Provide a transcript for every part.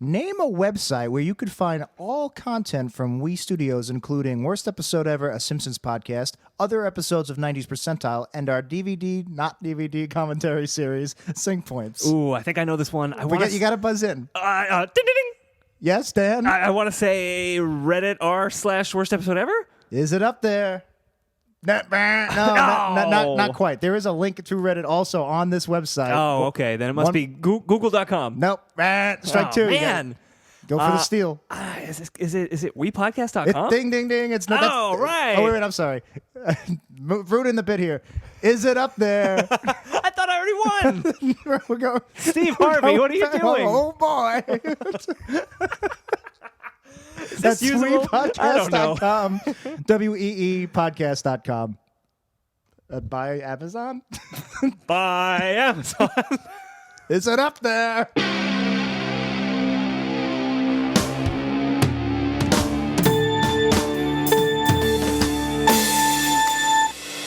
Name a website where you could find all content from We Studios, including Worst Episode Ever, a Simpsons podcast, other episodes of 90s Percentile, and our DVD, not DVD commentary series, Sync Points. Ooh, I think I know this one. You got to buzz in. Ding, ding, ding. Yes, Dan? I want to say Reddit r/worst episode ever. Is it up there? No, not quite. There is a link to Reddit also on this website. Oh, okay. Then it must be google.com. Nope. Strike two. Man. Go for the steal. Is it wepodcast.com? Ding, ding, ding. It's not. Right. Oh, wait, I'm sorry. Ruining the bit here. Is it up there? I thought I already won. We'll go. Steve Harvey, what are you doing? Oh, boy. That's weepodcast.com. weepodcast.com. By Amazon? By Amazon. Is it up there?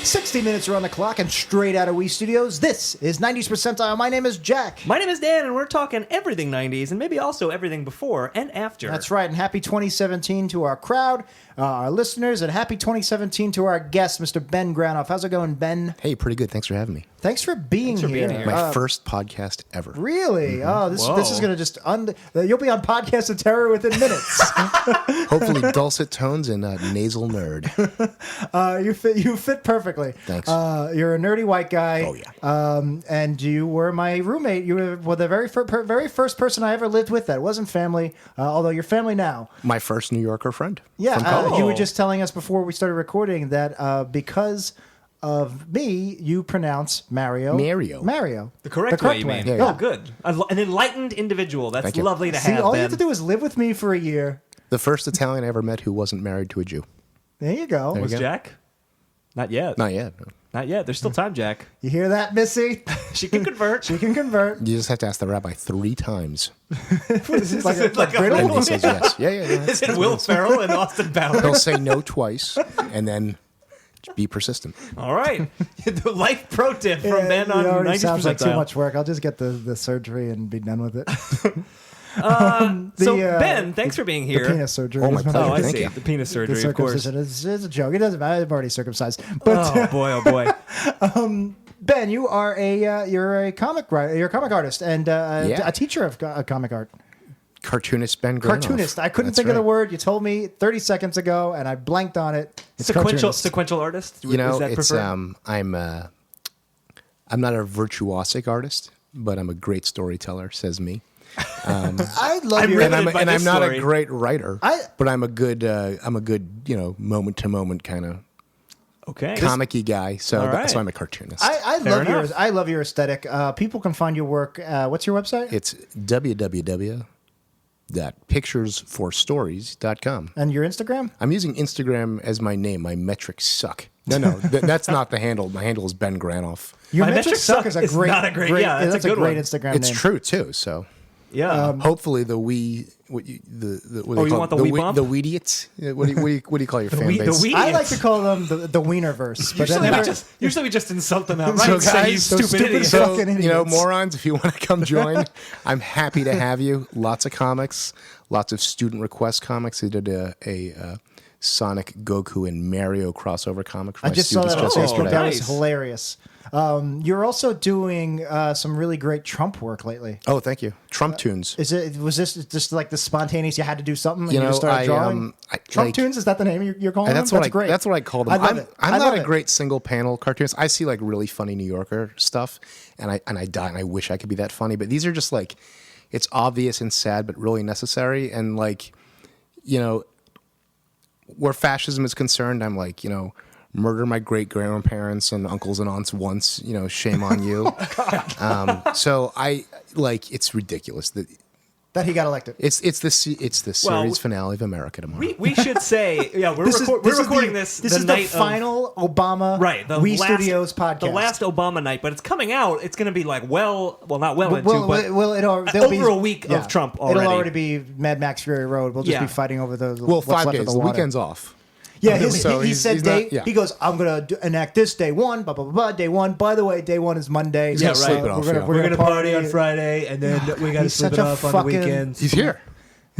60 minutes are on the clock and straight out of We Studios. This is 90s Percentile. My name is Jack. My name is Dan, and we're talking everything 90s and maybe also everything before and after. That's right, and happy 2017 to our crowd, our listeners, and happy 2017 to our guest, Mr. Ben Granoff. How's it going, Ben? Hey, pretty good. Thanks for having me. Thanks for being here. My first podcast ever. Really? Oh, this is going to just... you'll be on Podcast of Terror within minutes. Hopefully dulcet tones and nasal nerd. You fit perfectly. Thanks. You're a nerdy white guy. Oh, yeah. And you were my roommate. You were the very first person I ever lived with that wasn't family, although you're family now. My first New Yorker friend. Yeah, you were just telling us before we started recording that because of me, you pronounce Mario. The correct way, you mean. Yeah. Oh, good. An enlightened individual. That's lovely to See, have, all Ben. you have to do is live with me for a year. The first Italian I ever met who wasn't married to a Jew. There you go. Was Jack? Not yet. Not yet. No. Not yet. There's still time, Jack. You hear that, Missy? She can convert. She can convert. You just have to ask the rabbi 3 times. Is it like a And riddle? he says yes. Yeah. Is it Will Ferrell and Austin Bowers? He'll say no twice and then be persistent. All right. The life pro tip from Ben on it already 90s sounds like too Percentile. much work. I'll just get the surgery and be done with it. Ben, thanks for being here. The penis surgery. Oh, my is what pleasure. Oh, I Thank see. you. The penis The surgery, of course. circumcision is a joke. It doesn't matter. I'm already circumcised. But Oh boy. Ben, you are you're a comic writer. You're a comic artist and Yeah. a teacher of comic art. Cartoonist Ben Granoff. Cartoonist. I couldn't think of the word. You told me 30 seconds ago, and I blanked on it. It's cartoonist. Sequential artist. You know, Is that it's preferred? I'm not a virtuosic artist, but I'm a great storyteller, says me. I love I'm your. really- And by I'm this not story. a great writer, I- but I'm a good moment to moment kind of Okay. comic-y guy. So All right. so I'm a cartoonist. I Fair love enough. I love your aesthetic. People can find your work. What's your website? It's www.picturesforstories.com. And your Instagram? I'm using Instagram as my name. My metrics suck. No, that's not the handle. My handle is Ben Granoff. Your My metrics suck is a is great. not a great- yeah, that's a that's good great one. Instagram It's name. true too. So Yeah. hopefully the you want the wee bump? the Weediots? What do you call your fan base? the I like to call them the Wienerverse, but Usually we just insult them outright So and say, guys, you so stupid idiot. So, fucking idiots. you know, morons, if you want to come join, I'm happy to have you. Lots of comics, lots of student request comics. I did a Sonic, Goku, and Mario crossover comic for I my just saw students that on just Facebook. yesterday. That Nice. was hilarious. You're also doing some really great Trump work lately. Oh, thank you. Trump tunes. Was this just like the spontaneous? You had to do something, and You you, know, just started drawing. Trump like- tunes, is that the name you're calling That's them? what Great. That's what I called them. I love it. I'm I not love a it. great single panel cartoonist. I see like really funny New Yorker stuff, and I die, and I wish I could be that funny. But these are just like, it's obvious and sad, but really necessary. And like, you know, where fascism is concerned, I'm like, you know, murder my great grandparents and uncles and aunts once. You know, shame on you. So I like, it's ridiculous that. That he got elected. It's the series finale of America tomorrow. We should say, yeah, we're recording this. This is the final Obama the We last, Studios podcast. The last Obama night, but it's coming out. It's going to be like not well into, but there'll be over a week of Trump already. It'll already be Mad Max Fury Road. We'll just be fighting over the Well, what's 5 left of days. the The water. weekend's off. Yeah, he he's said not- day. yeah. He goes, I'm gonna enact this day one, blah blah blah, blah. Day one. By the way, day one is Monday. gonna sleep it off, yeah. We're gonna party on Friday, and then we gotta He's sleep such it a off on the fucking- weekends. He's here.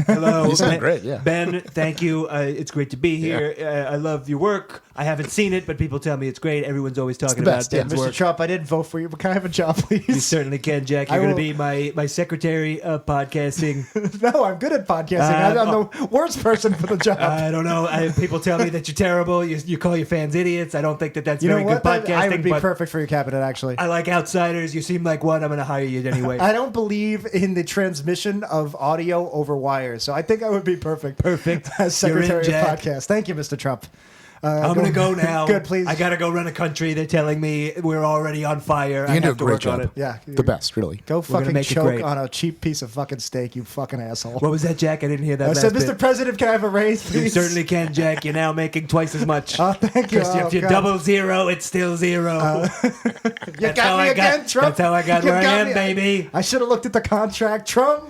Hello, You sound Ben- great, yeah. Ben, thank you. It's great to be here. I love your work. I haven't seen it, but people tell me it's great. Everyone's always talking the about best, yeah. Ben's Mr. work. Trump, I didn't vote for you, but can I have a job, You please? certainly can, Jack. I You're going to will- be my secretary of podcasting. No, I'm good at podcasting. I'm the worst person for the job. I don't know. People tell me that you're terrible. You call your fans idiots. I don't think that that's you know very what? good podcasting. I would be but perfect for your cabinet, actually. I like outsiders. You seem like one. I'm going to hire you anyway. I don't believe in the transmission of audio over wires, so I think I would be perfect. Perfect. As You're in, Secretary of Jack. Podcast. Thank you, Mr. Trump. I'm going to go now. Good, please. I got to go run a country. They're telling me we're already on fire. I You can do a have to great work on job. it. Yeah. The best, really. Go gonna fucking make it choke great. on a cheap piece of fucking steak, you fucking asshole. What was that, Jack? I didn't hear that I last said, bit. Mr. President, can I have a raise, You please? certainly can, Jack. You're now making twice as much. Oh, thank you. Because Oh, if you God. double zero, it's still zero. You That's got how me I again, got- Trump. that's how I got You where I am, me. baby. I should have looked at the contract, Trump.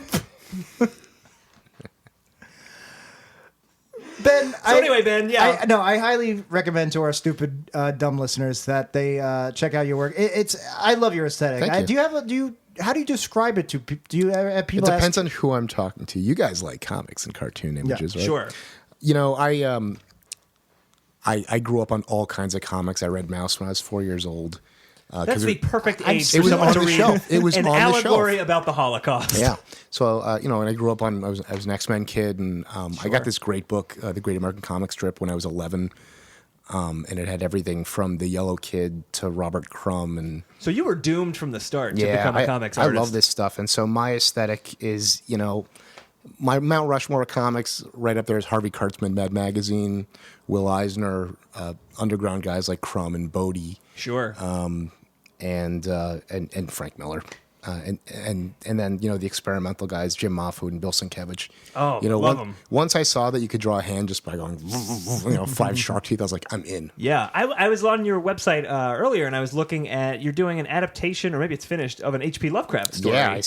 Ben, anyway, Ben, yeah. I highly recommend to our stupid, dumb listeners that they check out your work. I love your aesthetic. Thank you. How do you describe it to people? Do you have It people depends ask? on who I'm talking to. You guys like comics and cartoon images, right? Sure. You know, I grew up on all kinds of comics. I read Mouse when I was 4 years old. That's the perfect age it for was someone on to the read shelf. It was an on the shelf. allegory about the Holocaust. Yeah. So, you know, and I grew up on, I was an X-Men kid, and I got this great book, The Great American Comic Strip, when I was 11. And it had everything from the Yellow Kid to Robert Crumb. And So you were doomed from the start to become a comics I artist. love this stuff. And so my aesthetic is, you know, my Mount Rushmore of comics right up there is Harvey Kurtzman, Mad Magazine, Will Eisner, underground guys like Crumb and Bodie. Sure. And Frank Miller, and then you know the experimental guys Jim Mahfood and Bill Sienkiewicz. Oh, you know, love 'em. once I saw that you could draw a hand just by going, you know, 5 shark teeth, I was like, I'm in. Yeah, I was on your website earlier, and I was looking at you're doing an adaptation, or maybe it's finished, of an H.P. Lovecraft story. Yeah,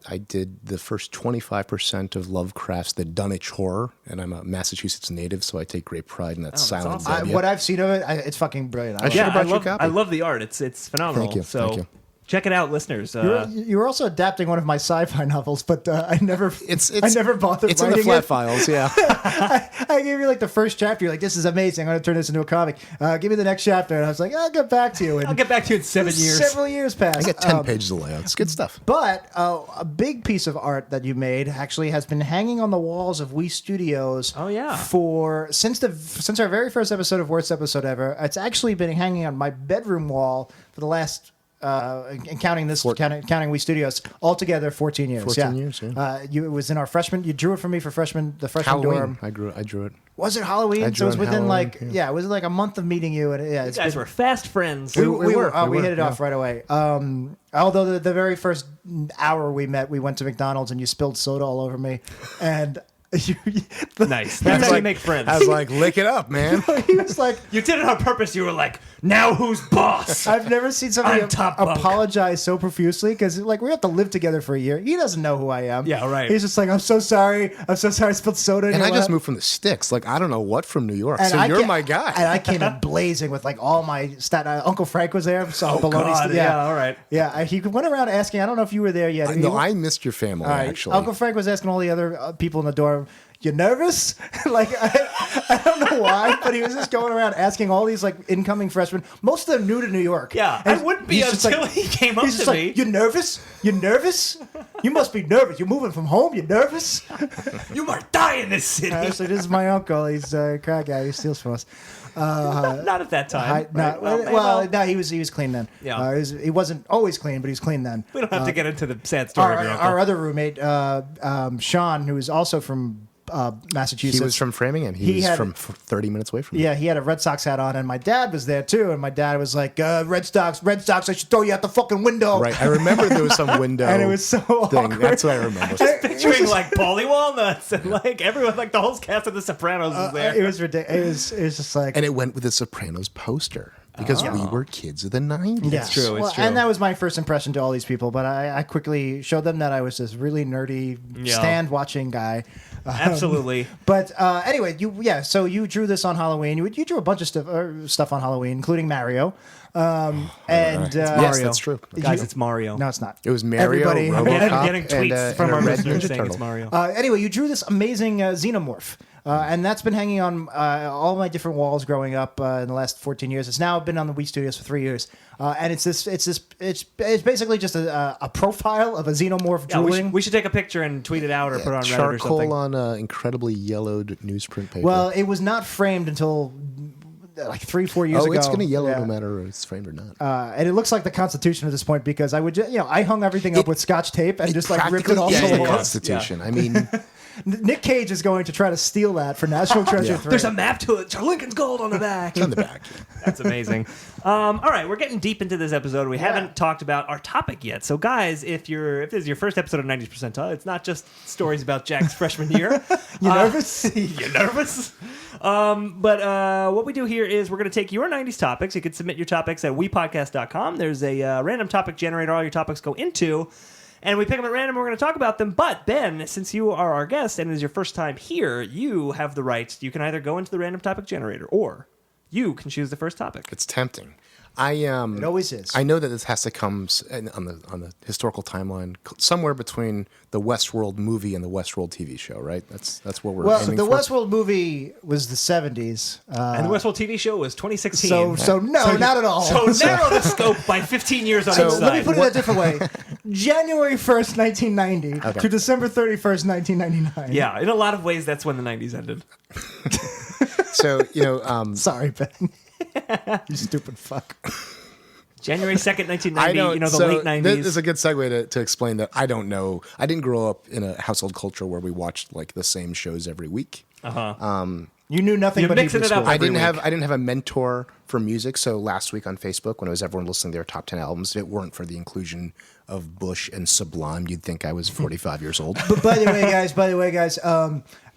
I did the first 25% of Lovecraft's The Dunwich Horror, and I'm a Massachusetts native, so I take great pride in that silent awesome. W. What I've seen of it, it's fucking brilliant. I love should it. have brought you a copy. I love the art. It's phenomenal. Thank you, So thank you. check it out, listeners. You were also adapting one of my sci-fi novels, but I never bothered It's in writing the flat it. files, yeah. I gave you like the first chapter. You're like, "This is amazing. I'm going to turn this into a comic. Give me the next chapter." And I was like, "I'll get back to you." And I'll get back to you in 7 years. Several years passed. I got 10 pages of layout. It's good stuff. But a big piece of art that you made actually has been hanging on the walls of We Studios. Oh, yeah. Since our very first episode of Worst Episode Ever. It's actually been hanging on my bedroom wall for the last. Counting We Studios altogether, 14 years. 14 years, yeah. It was in our freshman. You drew it for me for the freshman Halloween. dorm. I drew it. Was it Halloween? I So it was drew it within Halloween, it was like a month of meeting you, and yeah, You it's guys been- were fast friends. we were, hit it yeah. off right away. Although the very first hour we met, we went to McDonald's and you spilled soda all over me, and Nice. That's how you make friends. I was like, lick it up, man. he was like, You did it on purpose. You were like, now who's boss? I've never seen somebody I'm top bunk. apologize so profusely because like we have to live together for a year. He doesn't know who I am. Yeah, right. He's just like, I'm so sorry. I spilled soda. In And your I just lap." moved from the sticks. Like, I don't know what from New York. And So I you're ca- my guy. And I came in blazing with like all my stat. Uncle Frank was there. So Oh, God, yeah, all right. Yeah, he went around asking. I don't know if you were there yet. No, I missed your family, All right. actually. Uncle Frank was asking all the other people in the dorm, "You nervous?" Like I don't know why, but he was just going around asking all these like incoming freshmen, most of them new to New York. Yeah, And I wouldn't be he's just until he came up he's just to like, me. "You nervous? You nervous? You must be nervous. You're moving from home. You nervous?" You might die in this city. So this is my uncle. He's a crack guy. He steals from us. Not at that time. right? No, he was clean then. Yeah. He wasn't always clean, but he was clean then. we don't have to get into the sad story of your uncle. Our other roommate, Sean, who is also from Massachusetts. He was from Framingham. He was had- from 30 minutes away from me. Yeah, he had a Red Sox hat on, and my dad was there too. And my dad was like, Red Sox, I should throw you out the fucking window." Right. I remember there was some window And it was so thing. awkward. That's what I remember. Picturing like Paulie Walnuts and like everyone, like the whole cast of The Sopranos was there. It was ridiculous. It was just like, And it went with the Sopranos poster. because we were kids of the 90s. Yes. true, it's true. And that was my first impression to all these people, but I quickly showed them that I was this really nerdy stand-watching guy. Absolutely. But anyway, so you drew this on Halloween. You drew a bunch of stuff on Halloween, including Mario. Yes, that's true. Guys, it's Mario. No, it's not. It was Mario, Everybody- RoboCop, I'm getting tweets from and a our red listeners Ninja saying Turtle. it's Mario. Anyway, you drew this amazing xenomorph. And that's been hanging on all my different walls growing up in the last 14 years. It's now been on the Wii Studios for 3 years, and it's basically just a profile of a xenomorph Yeah, drooling. we should take a picture and tweet it out or put it on Reddit or Charcoal something. on incredibly yellowed newsprint paper. Well, it was not framed until like 3-4 years ago. it's going to yellow Yeah. no matter if it's framed or not. And it looks like the Constitution at this point because I would, I hung everything up with Scotch tape and just like ripped it off is the the walls. Constitution. I mean, Nick Cage is going to try to steal that for National Treasure 3. There's a map to it. Lincoln's Gold on the back. on the back. That's amazing. All right, we're getting deep into this episode. We haven't talked about our topic yet. So, guys, if this is your first episode of 90s Percentile, it's not just stories about Jack's freshman year. You nervous? You nervous? But what we do here is we're going to take your 90s topics. You can submit your topics at wepodcast.com. There's a random topic generator all your topics go into. And we pick them at random, we're going to talk about them. But, Ben, since you are our guest and it is your first time here, you have the right. You can either go into the random topic generator or you can choose the first topic. It's tempting. It always is. I know that this has to come on the historical timeline somewhere between the Westworld movie and the Westworld TV show, right? That's what we're Well, aiming the for. Westworld movie was the 70s. And the Westworld TV show was 2016. So not at all. So narrow the scope by 15 years on each Let me side. put it a different way. January 1st, 1990 to December 31st, 1999. Yeah, in a lot of ways, that's when the 90s ended. So, Sorry, Ben. You stupid fuck. January 2nd, 1990, the so late 90s. This is a good segue to explain that I don't know. I didn't grow up in a household culture where we watched like the same shows every week. You knew nothing You're but mixing Hebrew it up. school. I didn't week. have a mentor for music. So last week on Facebook, when it was everyone listening to their top 10 albums, if it weren't for the inclusion of Bush and Sublime, you'd think I was 45 years old. But by the way, guys,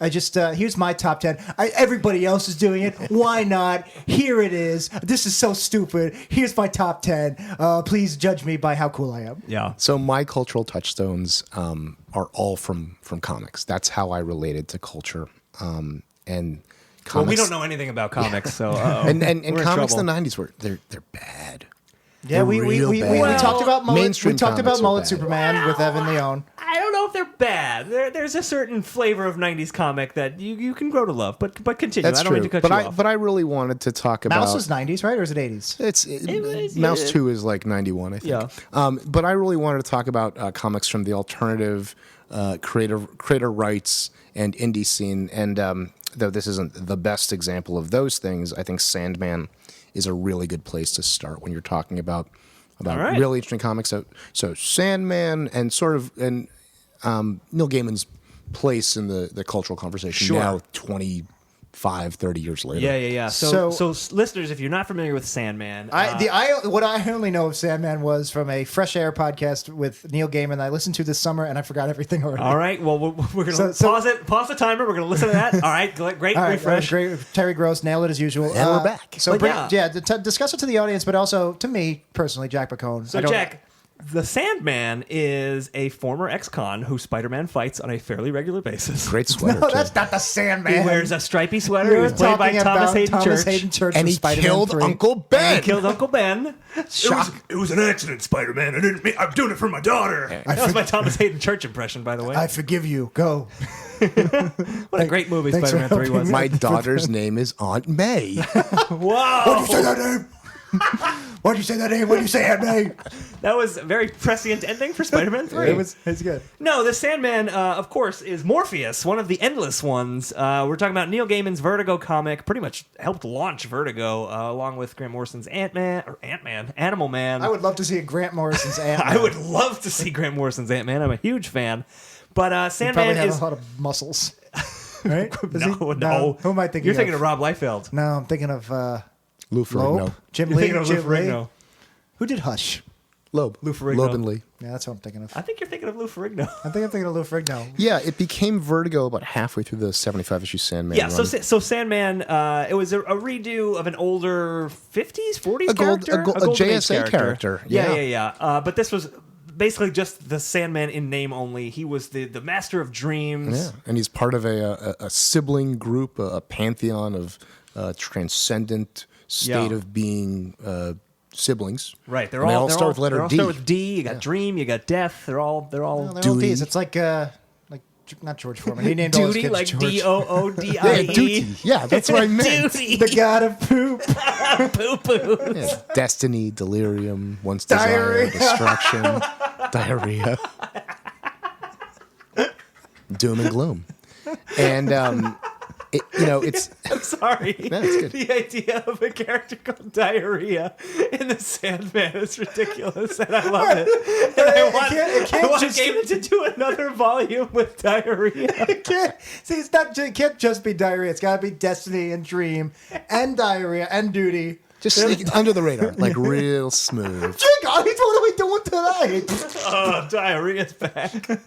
I just here's my top 10. Everybody else is doing it. Why not? Here it is. This is so stupid. Here's my top 10. Please judge me by how cool I am. Yeah. So my cultural touchstones are all from comics. That's how I related to culture. And comics, Well, we don't know anything about comics, so and we're in comics in trouble. the 90s they're bad. Yeah, They're we real bad. we talked about mullet. Mainstream We talked about comics are Mullet bad. Superman with Evan Leone. I don't know if they're bad. There's a certain flavor of 90s comic that you can grow to love, but continue. That's I don't true. mean to cut But you I off. but I really wanted to talk about Mouse is 90s, right? Or is it 80s? was- Mouse yeah. 2 is like 91, I think. Yeah. But I really wanted to talk about comics from the alternative creator rights and indie scene. And though this isn't the best example of those things, I think Sandman is a really good place to start when you're talking about right. really interesting comics. So Sandman and Neil Gaiman's place in the cultural conversation Sure. now 30 years later. Yeah. So, listeners, if you're not familiar with Sandman, What I only know of Sandman was from a Fresh Air podcast with Neil Gaiman that I listened to this summer, and I forgot everything already. all right. Well, we're going to So- pause the timer. We're going to listen to that. All right. Great All right, refresh. great. Terry Gross nailed it as usual. And we're back. So But discuss it to the audience, but also to me personally, Jack Bacone. So, Jack, the Sandman is a former ex-con who Spider-Man fights on a fairly regular basis. Great sweater, No, too. that's not the Sandman. He wears a stripy sweater. You're He was played by talking Thomas about Hayden Thomas Church. Hayden Church And from he Spider-Man killed 3. Uncle Ben. And he killed Uncle Ben. Shock. It was an accident, Spider-Man. I'm doing it for my daughter. That was my Thomas Hayden Church impression, by the way. I forgive you. Go. What a great movie thanks for Spider-Man 3 helping was. me. My daughter's name is Aunt May. Whoa! Say that name. Why'd you say that name? What'd you say, Aunt May? That was a very prescient ending for Spider-Man 3. It's good. No, the Sandman, of course, is Morpheus, one of the endless ones. We're talking about Neil Gaiman's Vertigo comic, pretty much helped launch Vertigo, along with Grant Morrison's Animal Man. I would love to see a Grant Morrison's Ant-Man. I would love to see Grant Morrison's Ant-Man. I'm a huge fan. But He'd Sandman probably have is... a lot of muscles. Right? Is he? No. Who am I thinking You're of? thinking of Rob Liefeld. No, I'm thinking of Lou Loeb. Ferrigno. Jim You're Lee. thinking of Jim Lou Lee. Ferrigno. Who did Hush? Loeb. Lou Ferrigno. Loeb and Lee. Yeah, that's what I'm thinking of. I think you're thinking of Lou Ferrigno. I think I'm thinking of Lou Ferrigno. Yeah, it became Vertigo about halfway through the 75-issue Sandman Yeah, run. so Sandman, it was a redo of an older 50s, 40s A character? Golden Age JSA character. Yeah. But this was basically just the Sandman in name only. He was the master of dreams. Yeah, and he's part of a sibling group, a pantheon of transcendent state of being siblings. Right, They all start with letter D. Start with D. You got Dream, you got Death. They're all They're all Duty. D's. It's like not George Foreman. He named all his Duty, kids like George. Doodie. Yeah, Duty. Yeah, that's what I meant. Duty. The god of poop. Poo poo. Yeah, Destiny, delirium, once Diarrhea. desire, destruction, diarrhea, doom and gloom, and it's I'm sorry. No, it's good. The idea of a character called Diarrhea in the Sandman is ridiculous, and I love it. And I want Gaiman to do another volume with Diarrhea. See, it can't just be diarrhea. It's got to be destiny and dream and diarrhea and duty. just sneak under the radar, like real smooth. What are we doing tonight? Oh, Diarrhea's back.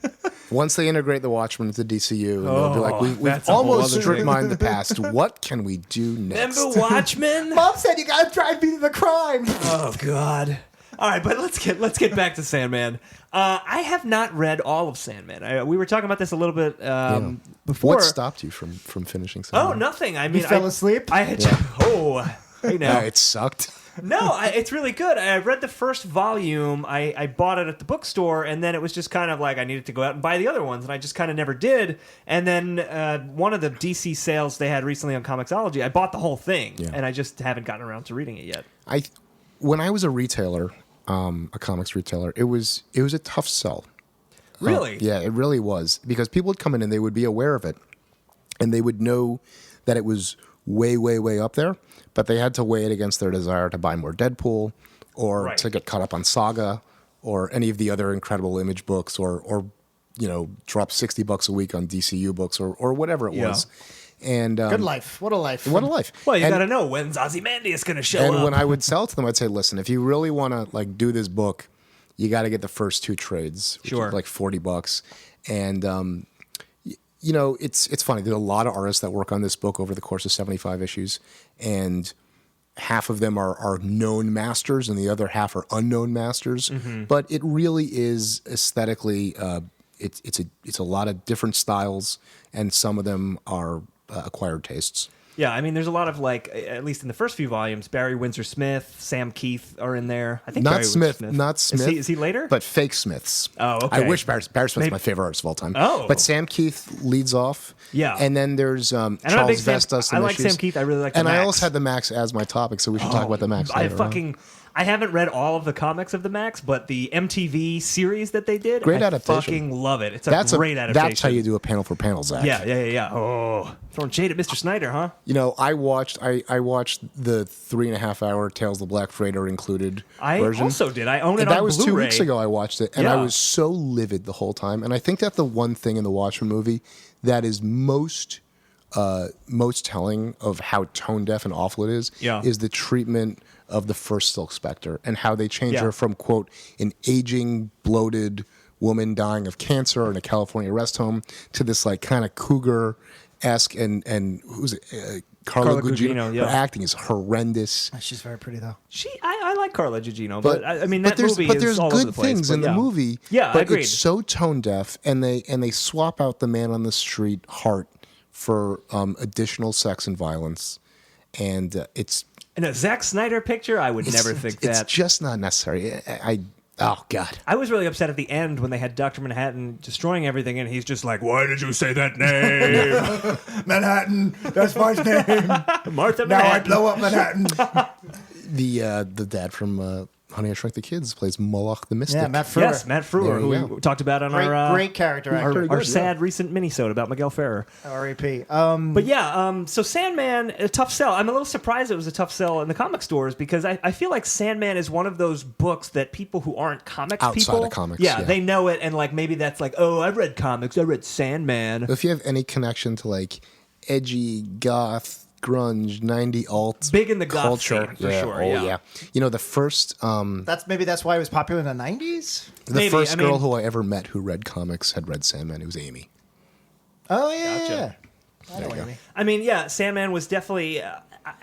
Once they integrate the Watchmen into DCU, and they'll be like, we've that's a whole almost other strip thing. mined the past. What can we do next? Remember Watchmen? Mom said you got to try beating the crime. Oh God. All right, but let's get back to Sandman. I have not read all of Sandman. We were talking about this a little bit before. What stopped you from finishing Sandman? Oh, nothing. I mean, You fell asleep? I had hey now. It sucked. No, it's really good. I read the first volume. I bought it at the bookstore, and then it was just kind of like I needed to go out and buy the other ones, and I just kind of never did. And then one of the DC sales they had recently on Comixology, I bought the whole thing, and I just haven't gotten around to reading it yet. When I was a retailer, a comics retailer, it was a tough sell. Really? Yeah, it really was, because people would come in and they would be aware of it, and they would know that it was way, way, way up there, but they had to weigh it against their desire to buy more Deadpool, or to get caught up on Saga, or any of the other Incredible Image books, or drop $60 a week on DCU books, or whatever it was. And Good life. What a life. What a life! Well, you got to know when's Ozymandias going to show up. And when I would sell it to them, I'd say, "Listen, if you really want to do this book, you got to get the first 2 trades, which is like $40." And it's funny. There's a lot of artists that work on this book over the course of 75 issues, and half of them are known masters, and the other half are unknown masters. Mm-hmm. But it really is aesthetically, it's a lot of different styles, and some of them are acquired tastes. Yeah, I mean, there's a lot of at least in the first few volumes, Barry Windsor Smith, Sam Keith are in there. I think Not Barry Smith, Windsor not Smith. Is he later? But fake Smiths. Oh, okay. I wish Barry Smith's my favorite artist of all time. Oh. But Sam Keith leads off. Yeah. And then there's I'm a big Charles Sam- Vest does some I like issues. Sam Keith. I really like the And I Max. almost had the Max as my topic, so we should talk about the Max later on. I haven't read all of the comics of the Max, but the MTV series that they did, Great I adaptation. fucking love it. It's a great adaptation. That's how you do a panel for panel, Zach. Yeah. Oh, throwing shade at Mr. Snyder, huh? I watched the 3.5-hour Tales of the Black Freighter included I version. also did. I own it And on that was Blu-ray. 2 weeks ago I watched it, and I Yeah. was so livid the whole time. And I think that the one thing in the Watchmen movie that is most telling of how tone deaf and awful it is the treatment of the first Silk Spectre, and how they change her from, quote, an aging, bloated woman dying of cancer in a California rest home to this kind of cougar-esque, and who's it? Carla Gugino. Her acting is horrendous. She's very pretty, though. I like Carla Gugino, but I mean that there's, movie but is there's all good over the place. things in the movie. Yeah, but I agreed. it's so tone deaf, and they swap out the man on the street heart for additional sex and violence, and it's in a Zack Snyder picture. I would never think that. It's just not necessary. Oh God! I was really upset at the end when they had Dr. Manhattan destroying everything, and he's just like, "Why did you say that name?" Manhattan. That's my name. Martha Now I Manhattan. blow up Manhattan. The dad from Honey, I Shrunk the Kids plays Moloch the Mystic. Yeah, Matt Frewer. Yes, Matt There Frewer, you who go. we talked about on our Great character actor. our sad recent minisode about Miguel Ferrer. R.A.P. But yeah, so Sandman, a tough sell. I'm a little surprised it was a tough sell in the comic stores, because I feel like Sandman is one of those books that people who aren't comics Outside people, of comics, yeah, yeah. they know it, and maybe that's oh, I read comics, I read Sandman. If you have any connection to edgy goth grunge, 90 alt Big in the goth culture. scene, for sure, Oh, yeah. You know, the first That's why it was popular in the 90s. the Maybe, first I girl mean- who I ever met who read comics had read Sandman. It was Amy. Oh yeah, Gotcha. yeah. I know what you mean. I mean, yeah, Sandman was definitely.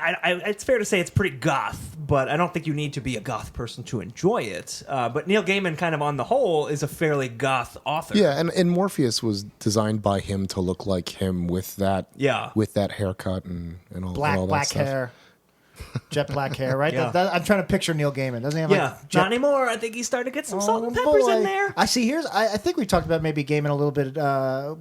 It's fair to say it's pretty goth, but I don't think you need to be a goth person to enjoy it. But Neil Gaiman, kind of on the whole, is a fairly goth author. Yeah, and Morpheus was designed by him to look like him with that haircut and all Black that black stuff. hair, jet black hair, right? Yeah. I'm trying to picture Neil Gaiman. Doesn't he have Yeah, like jet? not anymore. I think he's starting to get some salt and Oh, peppers boy. in there. I see. I think we talked about maybe Gaiman a little bit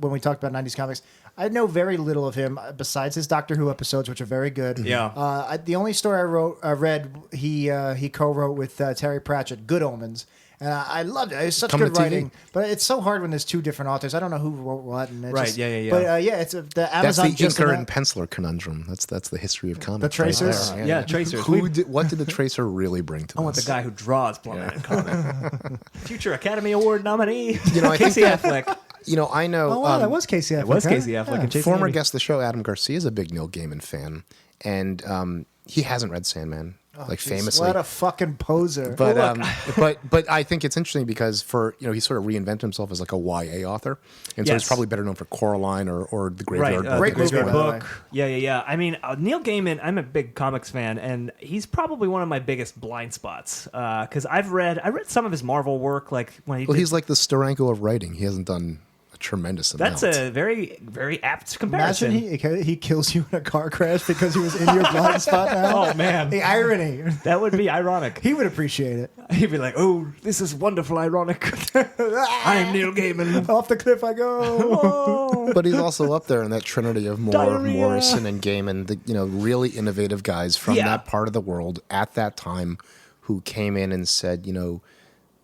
when we talked about 90s comics. I know very little of him besides his Doctor Who episodes, which are very good. Yeah. The only story I read, he co-wrote with Terry Pratchett, Good Omens. And I loved it. It's such Coming good to TV. writing. But it's so hard when there's two different authors. I don't know who wrote what. And it's Right, just- yeah. But it's the That's Amazon the just inker and penciler conundrum. That's the history of comics. The Tracers? Right there. Yeah, Tracers. What did the Tracer really bring to I want the us? guy who draws Plummet comic. Future Academy Award nominee. You know, I think Casey that- Affleck. You know, I know. Oh, wow, that was Casey Affleck. It was huh? Casey Affleck and Chasing Former Amy. guest of the show, Adam Garcia, is a big Neil Gaiman fan, and he hasn't read Sandman, Jeez, famously. What a fucking poser. But I think it's interesting because he sort of reinvented himself as like a YA author, and so Yes. he's probably better known for Coraline or the Right, Graveyard Book. Great the movie, Graveyard by the way. Book. Yeah. I mean, Neil Gaiman. I'm a big comics fan, and he's probably one of my biggest blind spots. Because I read some of his Marvel work, like when he. Well, did, he's like the Steranko of writing. He hasn't done a tremendous amount. that's a very, very apt comparison. Imagine he kills you in a car crash because he was in your blind spot now. Oh, man. The irony. That would be ironic. He would appreciate it. He'd be like, "Oh, this is wonderful, ironic. I'm Neil Gaiman." Off the cliff I go. Oh. But he's also up there in that trinity of Moore, Diarrhea. Morrison, and Gaiman, the really innovative guys from Yeah. that part of the world at that time who came in and said,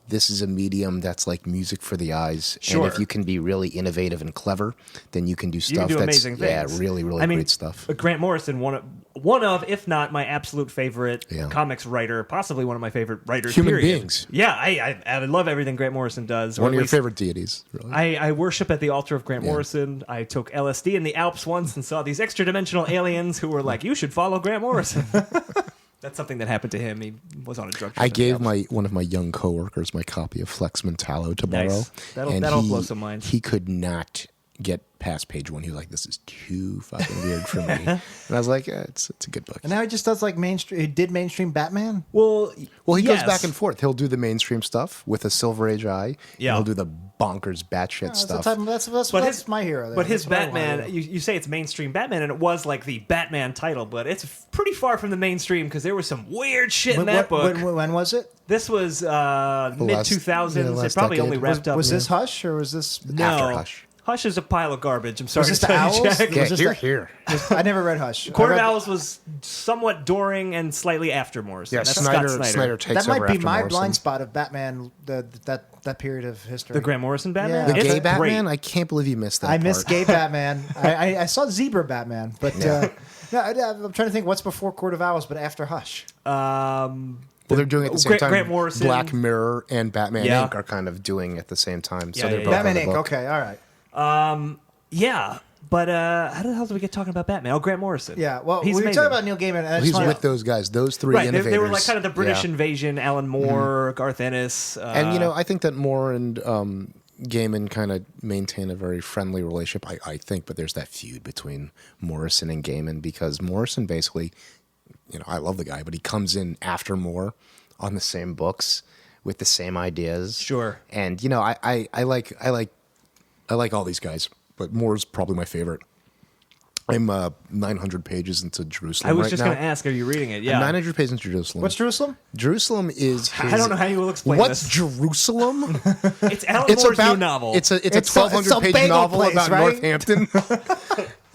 this is a medium that's like music for the eyes. Sure. And if you can be really innovative and clever, then you can do You stuff can do that's amazing things. really, really I mean, great stuff. Grant Morrison, one of, if not my absolute favorite Yeah. comics writer, possibly one of my favorite writers. Human period. beings. Yeah, I love everything Grant Morrison does. or One at of your least- favorite deities, really. I worship at the altar of Grant Yeah. Morrison. I took LSD in the Alps once and saw these extra-dimensional aliens who were like, "You should follow Grant Morrison." That's something that happened to him. He was on a drug trip. I in the gave Alps. one of my young coworkers my copy of Flex Mentallo to borrow. Nice. That'll and blow some minds. He could not get past page 1. He was like, "This is too fucking weird for me." And I was like, "It's a good book." And now he just does like mainstream. He did mainstream Batman. Well, Well, he yes. goes back and forth. He'll do the mainstream stuff with a Silver Age eye. Yeah. And he'll do the bonkers batshit That's, stuff. that's my hero. There. But his That's what I wanna Batman, do. you say it's mainstream Batman, and it was like the Batman title, but it's pretty far from the mainstream because there was some weird shit in that book. When was it? This was mid last- 2000s. yeah, it last probably decade. only wrapped up. Was this Hush or was this? No. After Hush. Hush is a pile of garbage. I'm sorry Was this to the tell you, Owls? Jack. Was Yeah, this here. I never read Hush. Court I of read- Owls was somewhat during and slightly after Morrison. Yeah, That's Scott Snyder takes That might over be after my Morrison. blind spot of Batman. That period of history. The Grant Morrison Batman? Yeah. The It's gay great. Batman? I can't believe you missed that I part. missed gay Batman. I saw Zebra Batman, but no, I'm trying to think what's before Court of Owls, but after Hush. Well, they're doing it at the same Grant- time. Grant Morrison. Black Mirror and Batman Yeah. Inc. are kind of doing it at the same time. So Yeah, they're yeah, both yeah. on Batman the Inc. book. Okay, all right. Yeah, but how the hell did we get talking about Batman? Oh, Grant Morrison. Yeah, well, he's we were amazing. talking about Neil Gaiman. And I just He's wanna- with those guys, those three Right, innovators. they were like kind of the British Yeah. invasion. Alan Moore, Garth Ennis, And I think that Moore and Gaiman kind of maintain a very friendly relationship. I think, but there's that feud between Morrison and Gaiman because Morrison basically, I love the guy, but he comes in after Moore on the same books with the same ideas. Sure. And I like all these guys, but Moore's probably my favorite. I'm 900 pages into Jerusalem I was right just now. going to ask, are you reading it? I'm Yeah. 900 pages into Jerusalem. What's Jerusalem? Jerusalem is I don't know how you will explain What's this. Jerusalem? It's Alan Moore's new novel. It's a It's 1,200 page bagel novel place, about right? Northampton.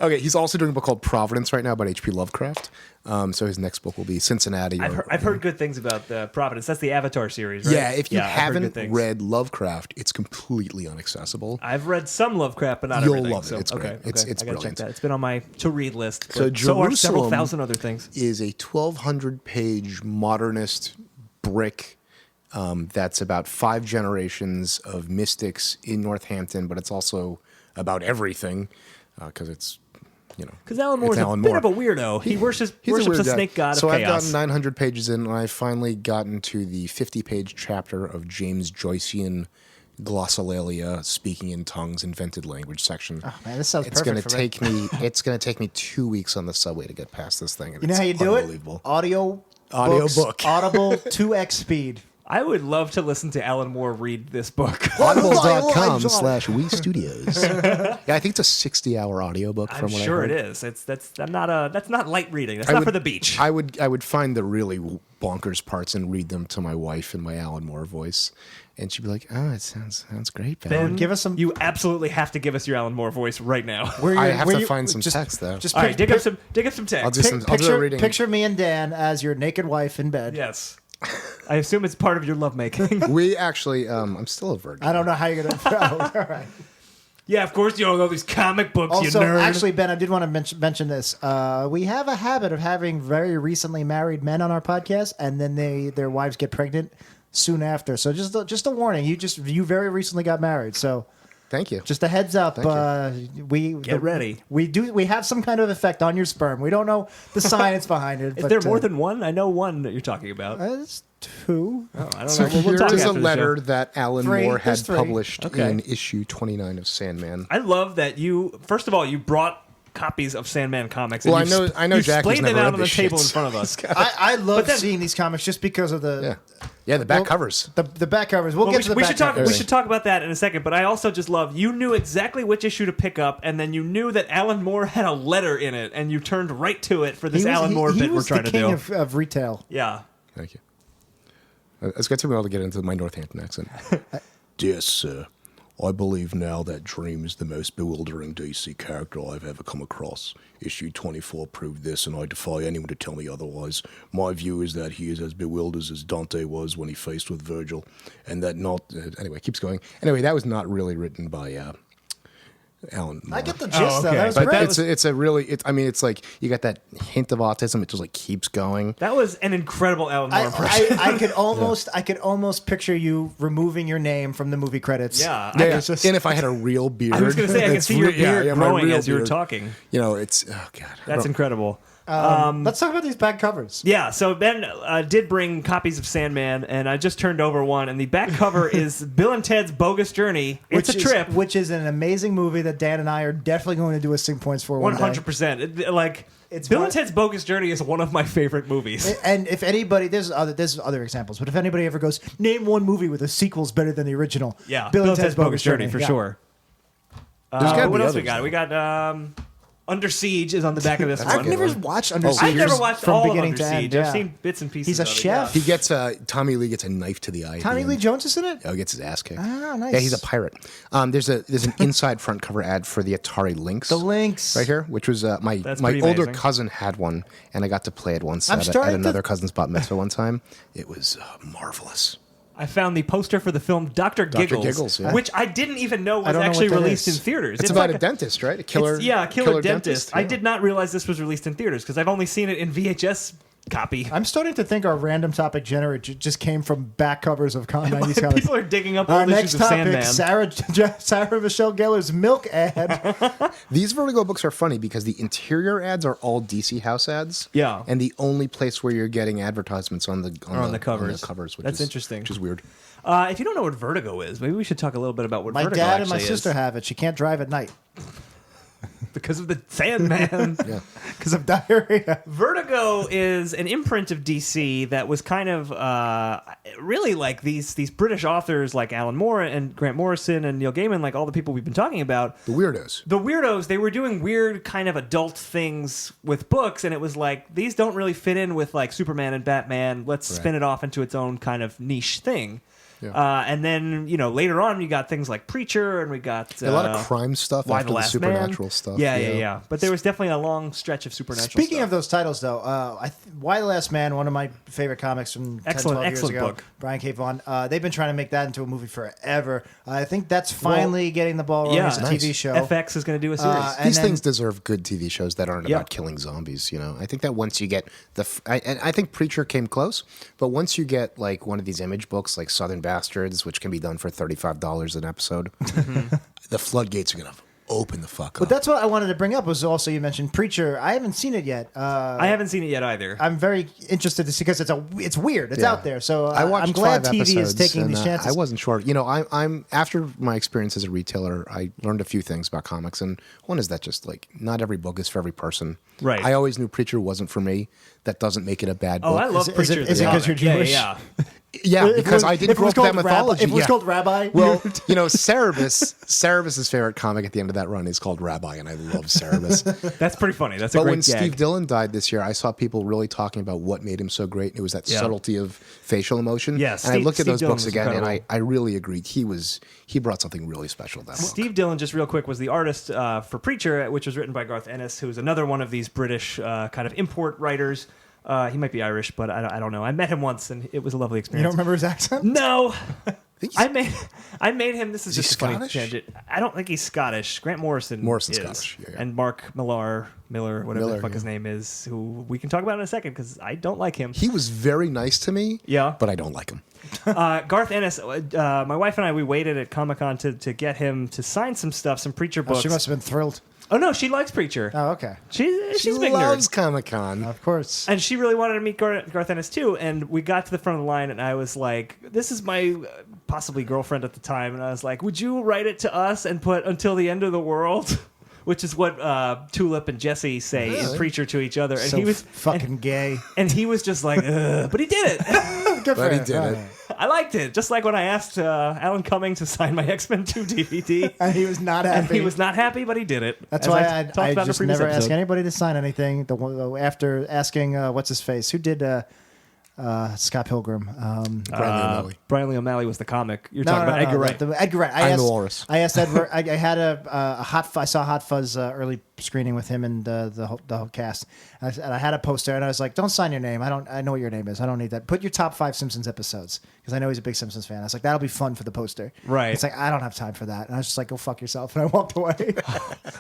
Okay, he's also doing a book called Providence right now about H.P. Lovecraft. So his next book will be Cincinnati. I've heard good things about Providence. That's the Avatar series, right? Yeah, if you I've heard good haven't things. read Lovecraft, it's completely inaccessible. I've read some Lovecraft, but not You'll everything. love it. So, It's great. okay, It's I gotta check brilliant. that. It's been on my to-read list. So But so are several Jerusalem thousand other things. is a 1,200 page modernist brick that's about 5 generations of mystics in Northampton, but it's also about everything because it's you know, Because Alan Moore's it's a Alan bit Moore. of a weirdo. He worships weird a guy. snake god so of I've chaos. gotten 900 pages in, and I finally gotten to the 50-page chapter of James Joycean glossolalia, speaking in tongues, invented language section. Oh man, this sounds It's perfect gonna for take me. It's gonna take me 2 weeks on the subway to get past this thing. And You know it's how you do it? unbelievable. Audio Book. Audible 2x speed. I would love to listen to Alan Moore read this book. Audible.com/We Studios. Yeah, I think it's a 60-hour audiobook I'm from what sure I it heard. is. That's not light reading. That's not for the beach. I would find the really bonkers parts and read them to my wife in my Alan Moore voice, and she'd be like, "Oh, it sounds great, Ben." Ben, give us some- You absolutely have to give us your Alan Moore voice right now. I have to find some text though. Just All right, pic- dig up some text. I'll do some. I'll do a picture, reading. picture me and Dan as your naked wife in bed. Yes. I assume it's part of your lovemaking. We actually, I'm still a virgin. I don't know how you're gonna. Oh, all right. Yeah, of course you don't know these comic books, Also, you nerd. actually, Ben, I did want to mention this. We have a habit of having very recently married men on our podcast, and then their wives get pregnant soon after. So just a warning. You very recently got married, so Thank you. just a heads up. Get ready. We have some kind of effect on your sperm. We don't know the science behind it. Is but, there more than one? I know one that you're talking about. It's two? Oh, I don't So know. We'll talk here's a after the letter show. that Alan Three. Moore There's had three. published Okay. in issue 29 of Sandman. I love that you. First of all, you brought copies of Sandman comics. Well, and you I know you Jackie's splayed them never out read on the this table shit, in front of us. I love then- seeing these comics just because of the The back well, covers. the back covers. We'll Well, get to the we back should talk. covers. We should talk about that in a second. But I also just love you knew exactly which issue to pick up, and then you knew that Alan Moore had a letter in it, and you turned right to it for this Alan Moore bit we're trying the to king do. of retail. Yeah. Thank you. It's going to be able to get into my Northampton accent. Dear sir, I believe now that Dream is the most bewildering DC character I've ever come across. Issue 24 proved this, and I defy anyone to tell me otherwise. My view is that he is as bewildered as Dante was when he faced with Virgil, and that not... anyway, keeps going. Anyway, that was not really written by Alan Moore. I get the gist Oh, though. okay. That was But great. it's a really... it's like you got that hint of autism. It just like keeps going. That was an incredible Alan Moore impression. I could almost picture you removing your name from the movie credits. Yeah. Yeah, and if I had a real beard... I was going to say, I can it's see your re- yeah, beard yeah, my growing real as you were beard. talking. You know, it's... Oh, God. That's incredible. Let's talk about these back covers. Yeah, so Ben did bring copies of Sandman, and I just turned over one, and the back cover is Bill and Ted's Bogus Journey. It's a trip. Which is an amazing movie that Dan and I are definitely going to do a Sing Points for one day. 100%. Like, It's Bill one- and Ted's Bogus Journey is one of my favorite movies. And if anybody, there's other examples, but if anybody ever goes, name one movie with a sequel's better than the original. Yeah, Bill and Ted's Bogus Journey for Yeah. sure. There's gotta What be else we others, got? though. We got Under Siege is on the back of this That's a one. I've good never one. watched Under Siege. I've never watched from all of beginning Under to end. Siege. Yeah. I've seen bits and pieces. He's a of it, chef. yeah. He gets Tommy Lee gets a knife to the eye. at Tommy the Lee end. Jones is in it. Oh, he gets his ass kicked. Ah, nice. Yeah, he's a pirate. There's an inside front cover ad for the Atari Lynx. The Lynx. Right here, which was my That's my pretty older amazing. cousin had one, and I got to play it once I'm at starting to- another cousin's bat mitzvah one time. It was marvelous. I found the poster for the film Dr. Giggles, Giggles, yeah. which I didn't even know was don't know actually what that released is. in theaters. It's about like a dentist, right? A killer. killer dentist. I yeah. did not realize this was released in theaters because I've only seen it in VHS copy. I'm starting to think our random topic generator just came from back covers of Con 90s comics. People are digging up Our old next issues of topic, Sandman. Sarah Michelle Gellar's milk ad. These Vertigo books are funny because the interior ads are all DC House ads. Yeah. And the only place where you're getting advertisements on the covers. which That's is interesting. Which is weird. If you don't know what Vertigo is, maybe we should talk a little bit about what My Vertigo dad and my actually sister is. have it. She can't drive at night Because of the Sandman. Yeah. because of diarrhea. Vertigo is an imprint of DC that was kind of really like these British authors like Alan Moore and Grant Morrison and Neil Gaiman, like all the people we've been talking about. The weirdos. The weirdos, they were doing weird kind of adult things with books, and it was like, these don't really fit in with like Superman and Batman. Let's spin it off into its own kind of niche thing. Yeah. And then, later on, you got things like Preacher, and we got A lot of crime stuff Why after the the Last supernatural Man. stuff. Yeah. But there was definitely a long stretch of supernatural Speaking stuff. of those titles, though, Why the Last Man, one of my favorite comics from 10, 12 years excellent ago. book. Brian K. Vaughan. They've been trying to make that into a movie forever. I think that's finally getting the ball rolling as a nice. TV show. FX is going to do a series. And These then- things deserve good TV shows that aren't Yeah. about killing zombies. I think that once you get I think Preacher came close, but once you get like one of these image books like Southern Bastards, which can be done for $35 an episode, the floodgates are gonna open the fuck up. But that's what I wanted to bring up. Was also you mentioned Preacher. I haven't seen it yet. I haven't seen it yet either. I'm very interested to see because it's weird. It's Yeah. out there. So I watched I'm glad 5 TV is episodes, taking and, these chances. I wasn't sure. You know, I'm after my experience as a retailer, I learned a few things about comics, and one is that just like not every book is for every person. Right. I always knew Preacher wasn't for me. That doesn't make it a bad book. Oh, I love Is Preacher. it 'cause you're Jewish? Yeah. Yeah, because I didn't If it grow was up with that called mythology. Rabbi, if it was yeah. called Rabbi, Well, you know, Cerebus's favorite comic at the end of that run is called Rabbi, and I love Cerebus. That's pretty funny. That's a But great when gag. Steve Dillon died this year, I saw people really talking about what made him so great, and it was that Yeah. subtlety of facial emotion. Yeah, and I looked at Steve those Dillon books was again, and incredible. I really agreed. He brought something really special to that book. Steve Dillon, just real quick, was the artist for Preacher, which was written by Garth Ennis, who's another one of these British kind of import writers. He might be Irish, but I don't know. I met him once, and it was a lovely you experience. don't remember his accent? No. He's- I made him. This is he just a funny Scottish? tangent. I don't think he's Scottish. Grant Morrison's Morrison's Scottish, yeah. and Mark Miller, whatever Miller, the fuck yeah. his name is, who we can talk about in a second because I don't like him. He was very nice to me, Yeah. but I don't like him. Garth Ennis, my wife and I, we waited at Comic-Con to get him to sign some stuff, some Preacher Oh, books. she must have been thrilled. Oh no, she likes Preacher. Oh, okay. She's She a big loves nerd. Comic-Con. Of course. And she really wanted to meet Garth Ennis too. And we got to the front of the line, and I was like, "This is my possibly girlfriend at the time." And I was like, "Would you write it to us and put until the end of the world?" Which is what Tulip and Jesse say in Really? Preacher to each other. And So he was fucking gay. and he was just like, "Ugh," but he did it. Good But he him. did Oh, it. yeah. I liked it. Just like when I asked Alan Cumming to sign my X-Men 2 DVD. And he was not happy. And he was not happy, but he did it. That's as why talked I about in a just previous never ask episode. anybody to sign anything. After asking what's his face, who did Scott Pilgrim? Brian Lee O'Malley was the comic. You're talking about Edgar Wright. Edgar Wright. I'm the Walrus. I asked Edward. I had a Hot. I saw Hot Fuzz early screening with him and the whole cast. And I had a poster, and I was like, "Don't sign your name. I know what your name is. I don't need that. Put your top 5 Simpsons episodes because I know he's a big Simpsons fan." I was like, "That'll be fun for the poster." Right. It's like I don't have time for that, and I was just like, "Go fuck yourself," and I walked away.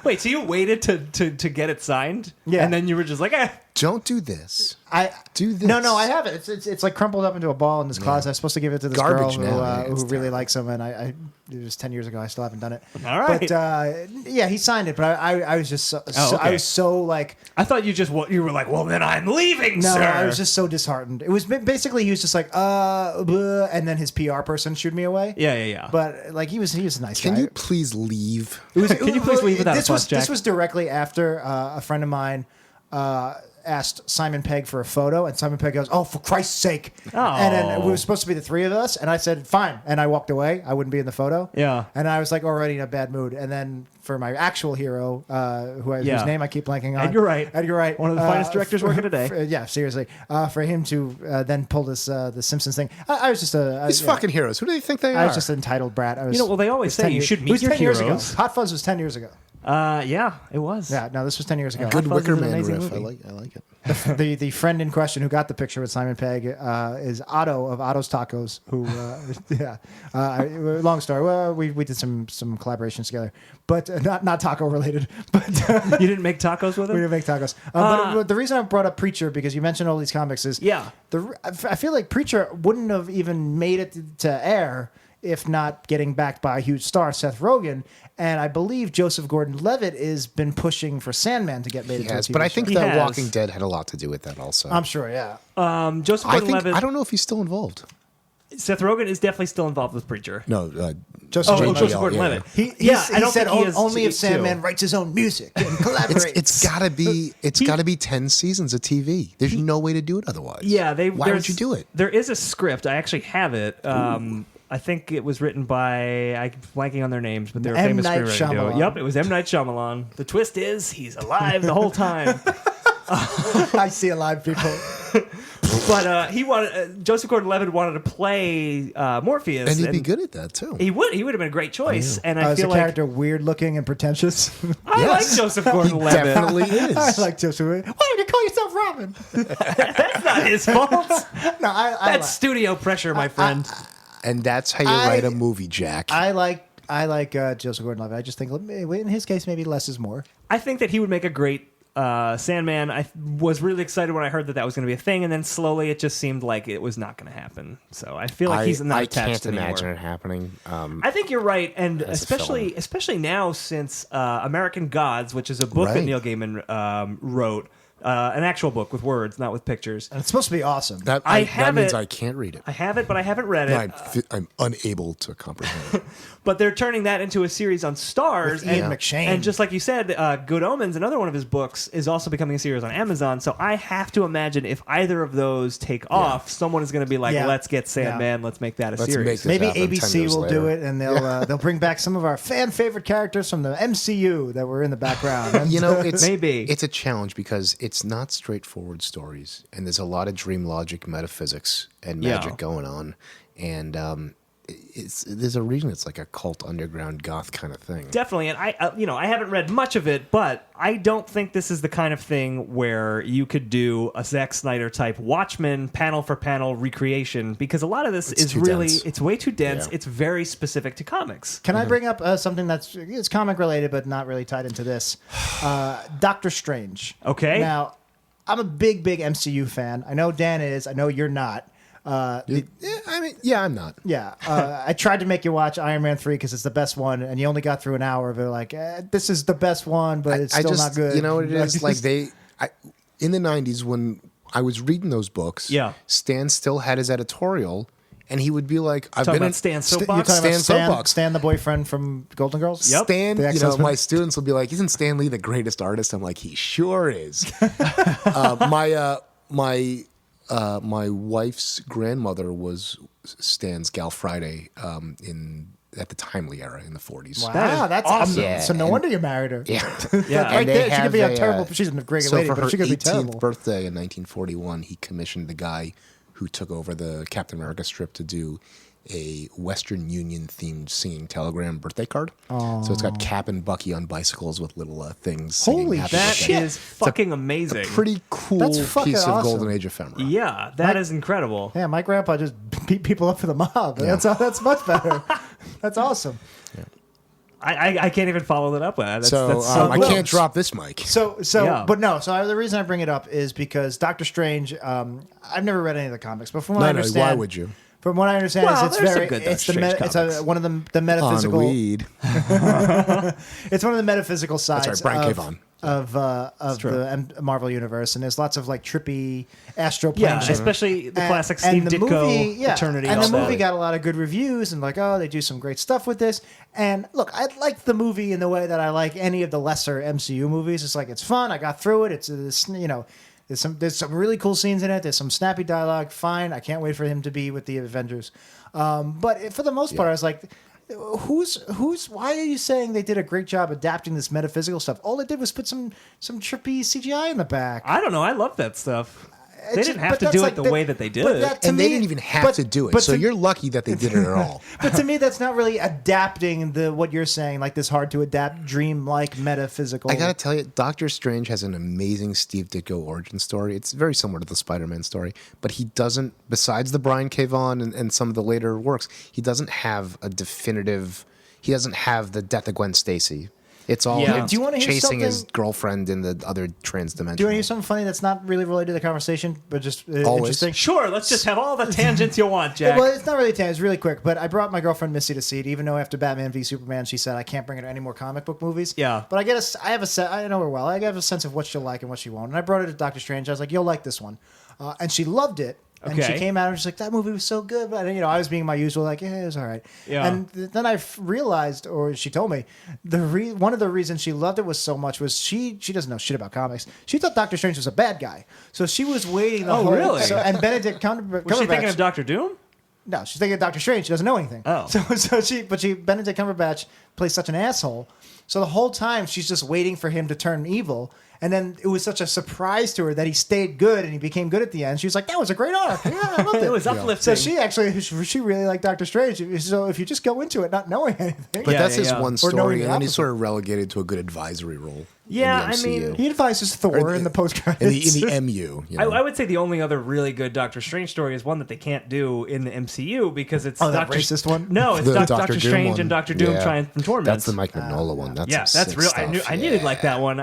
Wait, so you waited to get it signed? Yeah. And then you were just like, eh. Don't do this. I Do this. No, I have it. It's like crumpled up into a ball in this closet. I was supposed to give it to this Garbage girl now, yeah, who it's really terrible. likes him, and it was 10 years ago. I still haven't done it. All right. But yeah, he signed it. But I was just okay. I was so like I thought you were like, well, then I'm leaving, no, sir. I was just so disheartened. It was basically he was just like blah, and then his PR person shooed me away. Yeah. But like he was a nice Can guy. you please leave? Can you please leave without a this fuss, was Jack? This was directly after a friend of mine asked Simon Pegg for a photo, and Simon Pegg goes, "Oh, for Christ's sake!" Oh. And then we were supposed to be the 3 of us, and I said, "Fine," and I walked away. I wouldn't be in the photo. Yeah. And I was like already in a bad mood. And then for my actual hero, whose name I keep blanking on, Edgar Wright. Edgar Wright, One of the finest directors working today. yeah, seriously, for him to then pull this the Simpsons thing, I was just These fucking heroes. Who do they think they are? I was just an entitled brat. I was, well, they always it was say 10 you years- should it meet was your 10 years ago. heroes. Hot Fuzz was 10 years ago. Yeah, it was. Yeah, no, this was 10 years ago. Good Fuzz is an Wicker Man amazing riff. movie. I like it. The friend in question who got the picture with Simon Pegg is Otto of Otto's Tacos. Who, long story. Well, we did some collaborations together, but not taco related. But You didn't make tacos with we him? didn't make tacos. But the reason I brought up Preacher because you mentioned all these comics is Yeah. I feel like Preacher wouldn't have even made it to air if not getting backed by a huge star, Seth Rogen. And I believe Joseph Gordon-Levitt has been pushing for Sandman to get made He into has, a TV but I show. think He that has. Walking Dead had a lot to do with that also. I'm sure, yeah. Joseph I think Gordon-Levitt. I don't know if he's still involved. Seth Rogen is definitely still involved with Preacher. No, Joseph Oh, Gordon-Levitt. Joseph Gordon-Levitt. He I don't said think he is only if too. Sandman writes his own music and collaborates. It's gotta be 10 seasons of TV. There's no way to do it otherwise. Yeah, Why would you do it? There is a script. I actually have it. I think it was written by I'm blanking on their names, but they're a M. famous Night screenwriting duo. Shyamalan. Yep, it was M. Night Shyamalan. The twist is he's alive the whole time. I see alive people. But Joseph Gordon-Levitt wanted to play Morpheus, And he'd be good at that too. He would have been a great choice, and I As a feel like character, weird looking and pretentious. I Yes. like Joseph He Gordon-Levitt. definitely I is. like Joseph. Why would you call yourself Robin? That's not his fault. No, I That's studio pressure, my friend. And that's how you write a movie, Jack. I like Joseph Gordon-Levitt. I just think in his case maybe less is more. I think that he would make a great Sandman, I was really excited when I heard that was going to be a thing, and then slowly it just seemed like it was not going to happen. So I feel like he's not attached anymore. I can't imagine it happening. I think you're right, and As a especially now since American Gods, which is a book that Right. Neil Gaiman wrote, an actual book with words, not with pictures. And it's supposed to be awesome. That means I can't read it. I have it, but I haven't read it. I'm unable to comprehend it. But they're turning that into a series on Stars. With Ian McShane. And just like you said, Good Omens, another one of his books, is also becoming a series on Amazon. So I have to imagine if either of those take off, someone is going to be like, let's get Sandman, let's make that a series. Make Maybe happen 10 ABC years will later. do it, and they'll bring back some of our fan favorite characters from the MCU that were in the background. And, You know, it's Maybe. it's a challenge because it's not straightforward stories, and there's a lot of dream logic, metaphysics, and magic going on, and there's a reason it's like a cult underground goth kind of thing. Definitely, and I haven't read much of it, but I don't think this is the kind of thing where you could do a Zack Snyder type Watchmen panel for panel recreation, because a lot of this is too really dense. it's way too dense. Yeah. It's very specific to comics. Can I bring up something it's comic related but not really tied into this? Doctor Strange. Okay. Now, I'm a big MCU fan. I know Dan is. I know you're not. I'm not. Yeah, I tried to make you watch Iron Man 3 because it's the best one, and you only got through an hour of it. Like, this is the best one, but it's still not good. You know what it is? Like in the 90s when I was reading those books, Stan still had his editorial, and he would be like, "I've Talking been about Stan's You're soapbox. talking about Stan Soapbox. Stan, the boyfriend from Golden Girls? Yep. Stan, The ex-husband. my students will be like, "Isn't Stan Lee the greatest artist?" I'm like, "He sure is." My wife's grandmother was Stan's Gal Friday at the Timely era in the 40s. Wow, That is that's awesome. Yeah, so no wonder you married her. Yeah. Yeah. Right And they there, she could have be a terrible. She's a great So lady, for but her she could be 18th terrible. birthday in 1941, he commissioned the guy who took over the Captain America strip to do a Western Union themed singing telegram birthday card. So it's got Cap and Bucky on bicycles with little things. singing Holy happy That birthday. is fucking amazing. Pretty cool That's fucking piece of awesome. Golden Age ephemera. Yeah, that is incredible. Yeah, my grandpa just beat people up for the mob. That's much better. That's awesome. I can't even follow that up with that. So, I cool. can't drop this mic. So, Yeah. but no. So the reason I bring it up is because Doctor Strange. I've never read any of the comics, but from what I No, understand, why would you? From what I understand, Well, is it's there's some very good it's Doctor Strange comics. one of the metaphysical. On weed. It's one of the metaphysical sides right, Brian K. Vaughan. of the Marvel universe, and there's lots of like trippy astral plane Yeah, shit. especially the classic And Steve the Ditko movie, Eternity. and all the movie that. got a lot of good reviews, and like, oh, they do some great stuff with this. And look, I like the movie in the way that I like any of the lesser MCU movies. It's like it's fun. I got through it. It's there's some really cool scenes in it. There's some snappy dialogue. Fine. I can't wait for him to be with the Avengers. But for the most part, I was like, why are you saying they did a great job adapting this metaphysical stuff? All they did was put some trippy CGI in the back. I don't know. I love that stuff. They It's- didn't have but to that's do like it the the- way that they did but it. that- to And they me- didn't even have but- to do it. but So to- you're lucky that they did it at all. But to me, that's not really adapting what you're saying, like this hard to adapt, dream-like metaphysical. I gotta tell you, Doctor Strange has an amazing Steve Ditko origin story. It's very similar to the Spider-Man story, but he doesn't, besides the Brian K. Vaughan and some of the later works, he doesn't have a definitive. He doesn't have the death of Gwen Stacy. It's all Yeah. him Do you wanna hear chasing his something- girlfriend in the other trans dimension. Do you want to hear something funny that's not really related to the conversation, but just Always. interesting? Sure, let's just have all the tangents you want, Jack. Well, it's not really it's really quick, but I brought my girlfriend Missy to see it, even though after Batman v Superman, she said I can't bring her to any more comic book movies. Yeah. But I know her well. I have a sense of what she'll like and what she won't. And I brought her to Doctor Strange. I was like, you'll like this one. And she loved it. And she Okay. came out and she's like, that movie was so good. But, I was being my usual, like, yeah, it was all right. Yeah. And then I realized, or she told me, one of the reasons she loved it was so much was she doesn't know shit about comics. She thought Doctor Strange was a bad guy. So she was waiting the Oh, whole really? and Benedict Cumberbatch. Was she thinking of Doctor Doom? No, she's thinking of Doctor Strange. She doesn't know anything. Oh. So Benedict Cumberbatch plays such an asshole. So the whole time she's just waiting for him to turn evil. And then it was such a surprise to her that he stayed good and he became good at the end. She was like, that was a great arc. Yeah, I loved it. It was uplifting. So she really liked Doctor Strange. So if you just go into it not knowing anything. But Yeah, that's yeah, his yeah. one Or knowing story, the and then he's opposite. sort of relegated to a good advisory role. Yeah, in the I mean, MCU. He advises Thor in the post credits. in the MU. You know? I would say the only other really good Doctor Strange story is one that they can't do in the MCU because it's Oh, that Doctor racist one? No, it's The Doctor Doctor Doom Strange one. and Doctor Doom Yeah. trying from Torment. That's the Mike Mignola one. That's yeah, some that's sick real. Stuff. I needed like that one.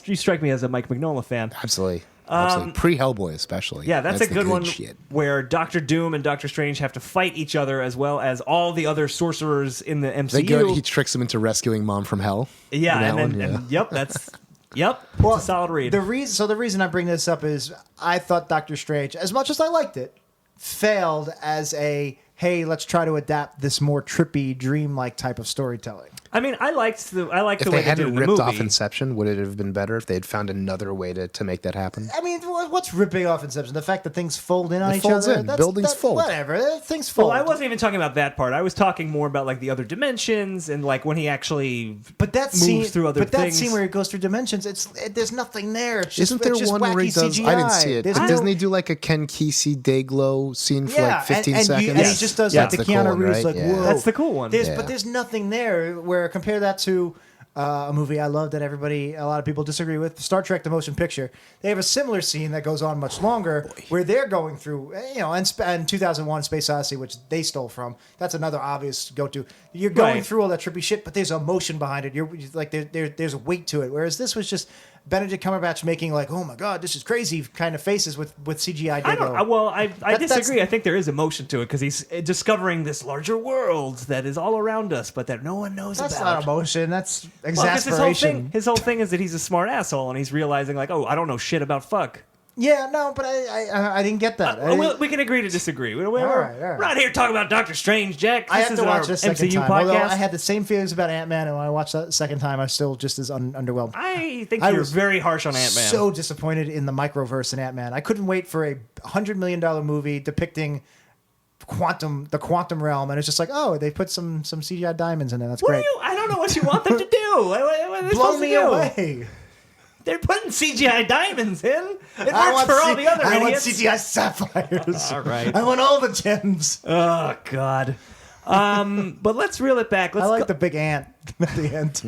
You strike me as a Mike Mignola fan. Absolutely. Pre-Hellboy, especially. Yeah, that's a the good one shit. where Doctor Doom and Doctor Strange have to fight each other as well as all the other sorcerers in the MCU. He tricks them into rescuing Mom from hell. Yeah, Yep. That's it's a solid read. The reason I bring this up is I thought Doctor Strange, as much as I liked it, failed as a hey, let's try to adapt this more trippy, dreamlike type of storytelling. I mean, I liked the way If they they did it hadn't in the ripped movie. off Inception, would it have been better if they had found another way to make that happen? I mean, what's ripping off Inception? The fact that things fold in on It each folds other? in. Buildings fold. Whatever. Things fold. Well, I wasn't even talking about that part. I was talking more about like the other dimensions and like when he actually But that moves scene, through other but things. that scene where he goes through dimensions, there's nothing there. It's just, Isn't there it's just one wacky where he does? CGI. I didn't see it. There's But no- doesn't he do like a Ken Kesey Dayglow scene for like 15 seconds? and he just does like That's the cool Keanu one, Reeves, right? like Yeah. whoa. That's the cool one. There's, Yeah. But there's nothing there. Where compare that to a movie I love that a lot of people disagree with, Star Trek: The Motion Picture. They have a similar scene that goes on much longer, where they're going through, and 2001: Space Odyssey, which they stole from. That's another obvious go-to. You're going Right. through all that trippy shit, but there's emotion behind it. You're like there's a weight to it. Whereas this was just Benedict Cumberbatch making like, oh my god, this is crazy kind of faces with CGI. I disagree. I think there is emotion to it because he's discovering this larger world that is all around us, but that no one knows That's about. not emotion. That's Well, 'cause exasperation. his whole thing is that he's a smart asshole and he's realizing like, oh, I don't know shit about fuck. Yeah, no, but I didn't get that. We can agree to disagree. We're right. we're not here talking about Doctor Strange, Jack. I This have is to our watch this second MCU time. Although podcast. I had the same feelings about Ant-Man, and when I watched that second time, I was still just as underwhelmed. I think I you're was very harsh on Ant-Man. So disappointed in the microverse in Ant-Man. I couldn't wait for a $100 million movie depicting the quantum realm, and it's just like, oh, they put some CGI diamonds in it. That's great. I don't know what you want them to do. What are they Blow supposed me to do? away. They're putting CGI diamonds in. It I works want for all the other I want idiots. CGI sapphires. All right. I want all the gems. Oh God. But let's reel it back. Let's I like go- the big ant at the end.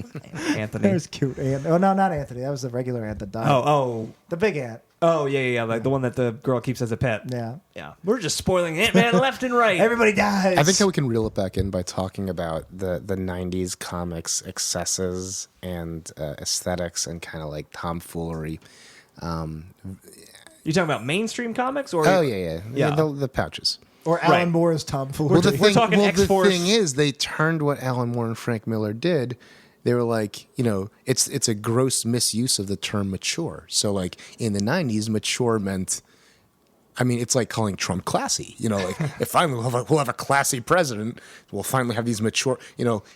Anthony. There's cute ant. Oh no, not Anthony. That was the regular ant that died. Oh, The big ant. yeah. Like the one that the girl keeps as a pet. Yeah. Yeah. We're just spoiling Ant-Man left and right. Everybody dies. I think that we can reel it back in by talking about the 90s comics excesses and aesthetics and kind of like tomfoolery. You talking about mainstream comics or? Oh, yeah. Yeah. The pouches. Or Alan Right. Moore's tomfoolery. Well, We're talking the X-Force. thing is, they turned what Alan Moore and Frank Miller did. They were like, it's a gross misuse of the term mature. So, like in the 90s, mature meant, I mean, it's like calling Trump classy. Like if finally we'll have a classy president, we'll finally have these mature.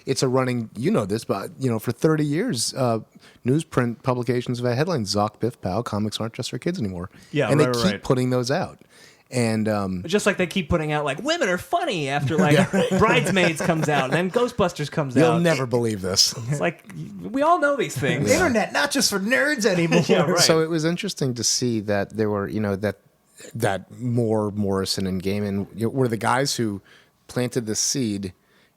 It's a running. This, but for 30 years, newsprint publications have had headlines: Zoc, Biff, Pow, comics aren't just for kids anymore. Yeah, and right, they keep right. putting those out. And Just like they keep putting out like women are funny after like Bridesmaids comes out and then Ghostbusters comes you'll out. never believe this. It's like we all know these things. Internet, not just for nerds anymore. Yeah, right. So it was interesting to see that there were, that Moore, Morrison, and Gaiman were the guys who planted the seed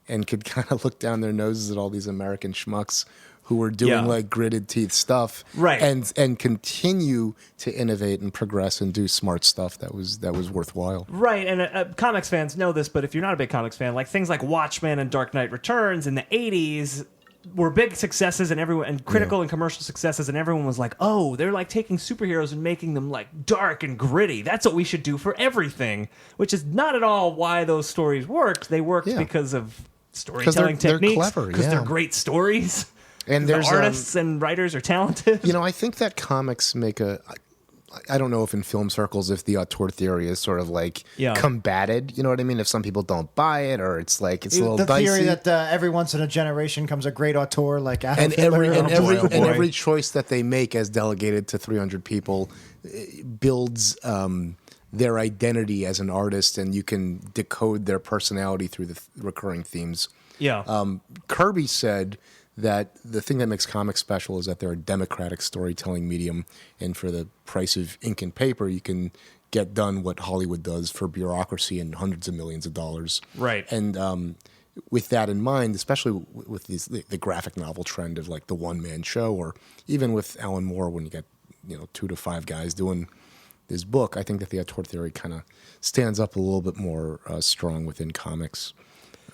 and could kind of look down their noses at all these American schmucks who were doing Yeah. like gritted teeth stuff, Right. And continue to innovate and progress and do smart stuff that was worthwhile. Right, and comics fans know this, but if you're not a big comics fan, like things like Watchmen and Dark Knight Returns in the 80s were big successes and critical and commercial successes, and everyone was like, oh, they're like taking superheroes and making them like dark and gritty. That's what we should do for everything, which is not at all why those stories worked. They worked Yeah. because of storytelling they're techniques, clever, because yeah. they're great stories. And The there's artists and writers are talented. I think that comics make I don't know if in film circles if the auteur theory is sort of like combated. You know what I mean? If some people don't buy it, or it's like it's a little the dicey. theory that every once in a generation comes a great auteur like Adolf and Hitler. every choice that they make as delegated to 300 people builds their identity as an artist, and you can decode their personality through the recurring themes. Yeah. Kirby said that the thing that makes comics special is that they're a democratic storytelling medium, and for the price of ink and paper, you can get done what Hollywood does for bureaucracy and hundreds of millions of dollars. Right. And with that in mind, especially with the graphic novel trend of like the one-man show, or even with Alan Moore when you get 2 to 5 guys doing this book, I think that the auteur theory kind of stands up a little bit more strong within comics.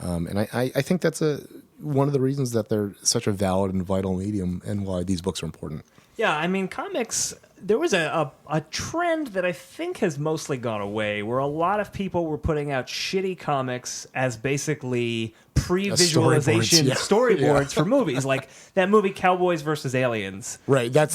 And I think that's one of the reasons that they're such a valid and vital medium, and why these books are important. Yeah, I mean, comics, there was a trend that I think has mostly gone away, where a lot of people were putting out shitty comics as basically pre-visualization storyboards for movies, like that movie Cowboys versus Aliens. Right, that was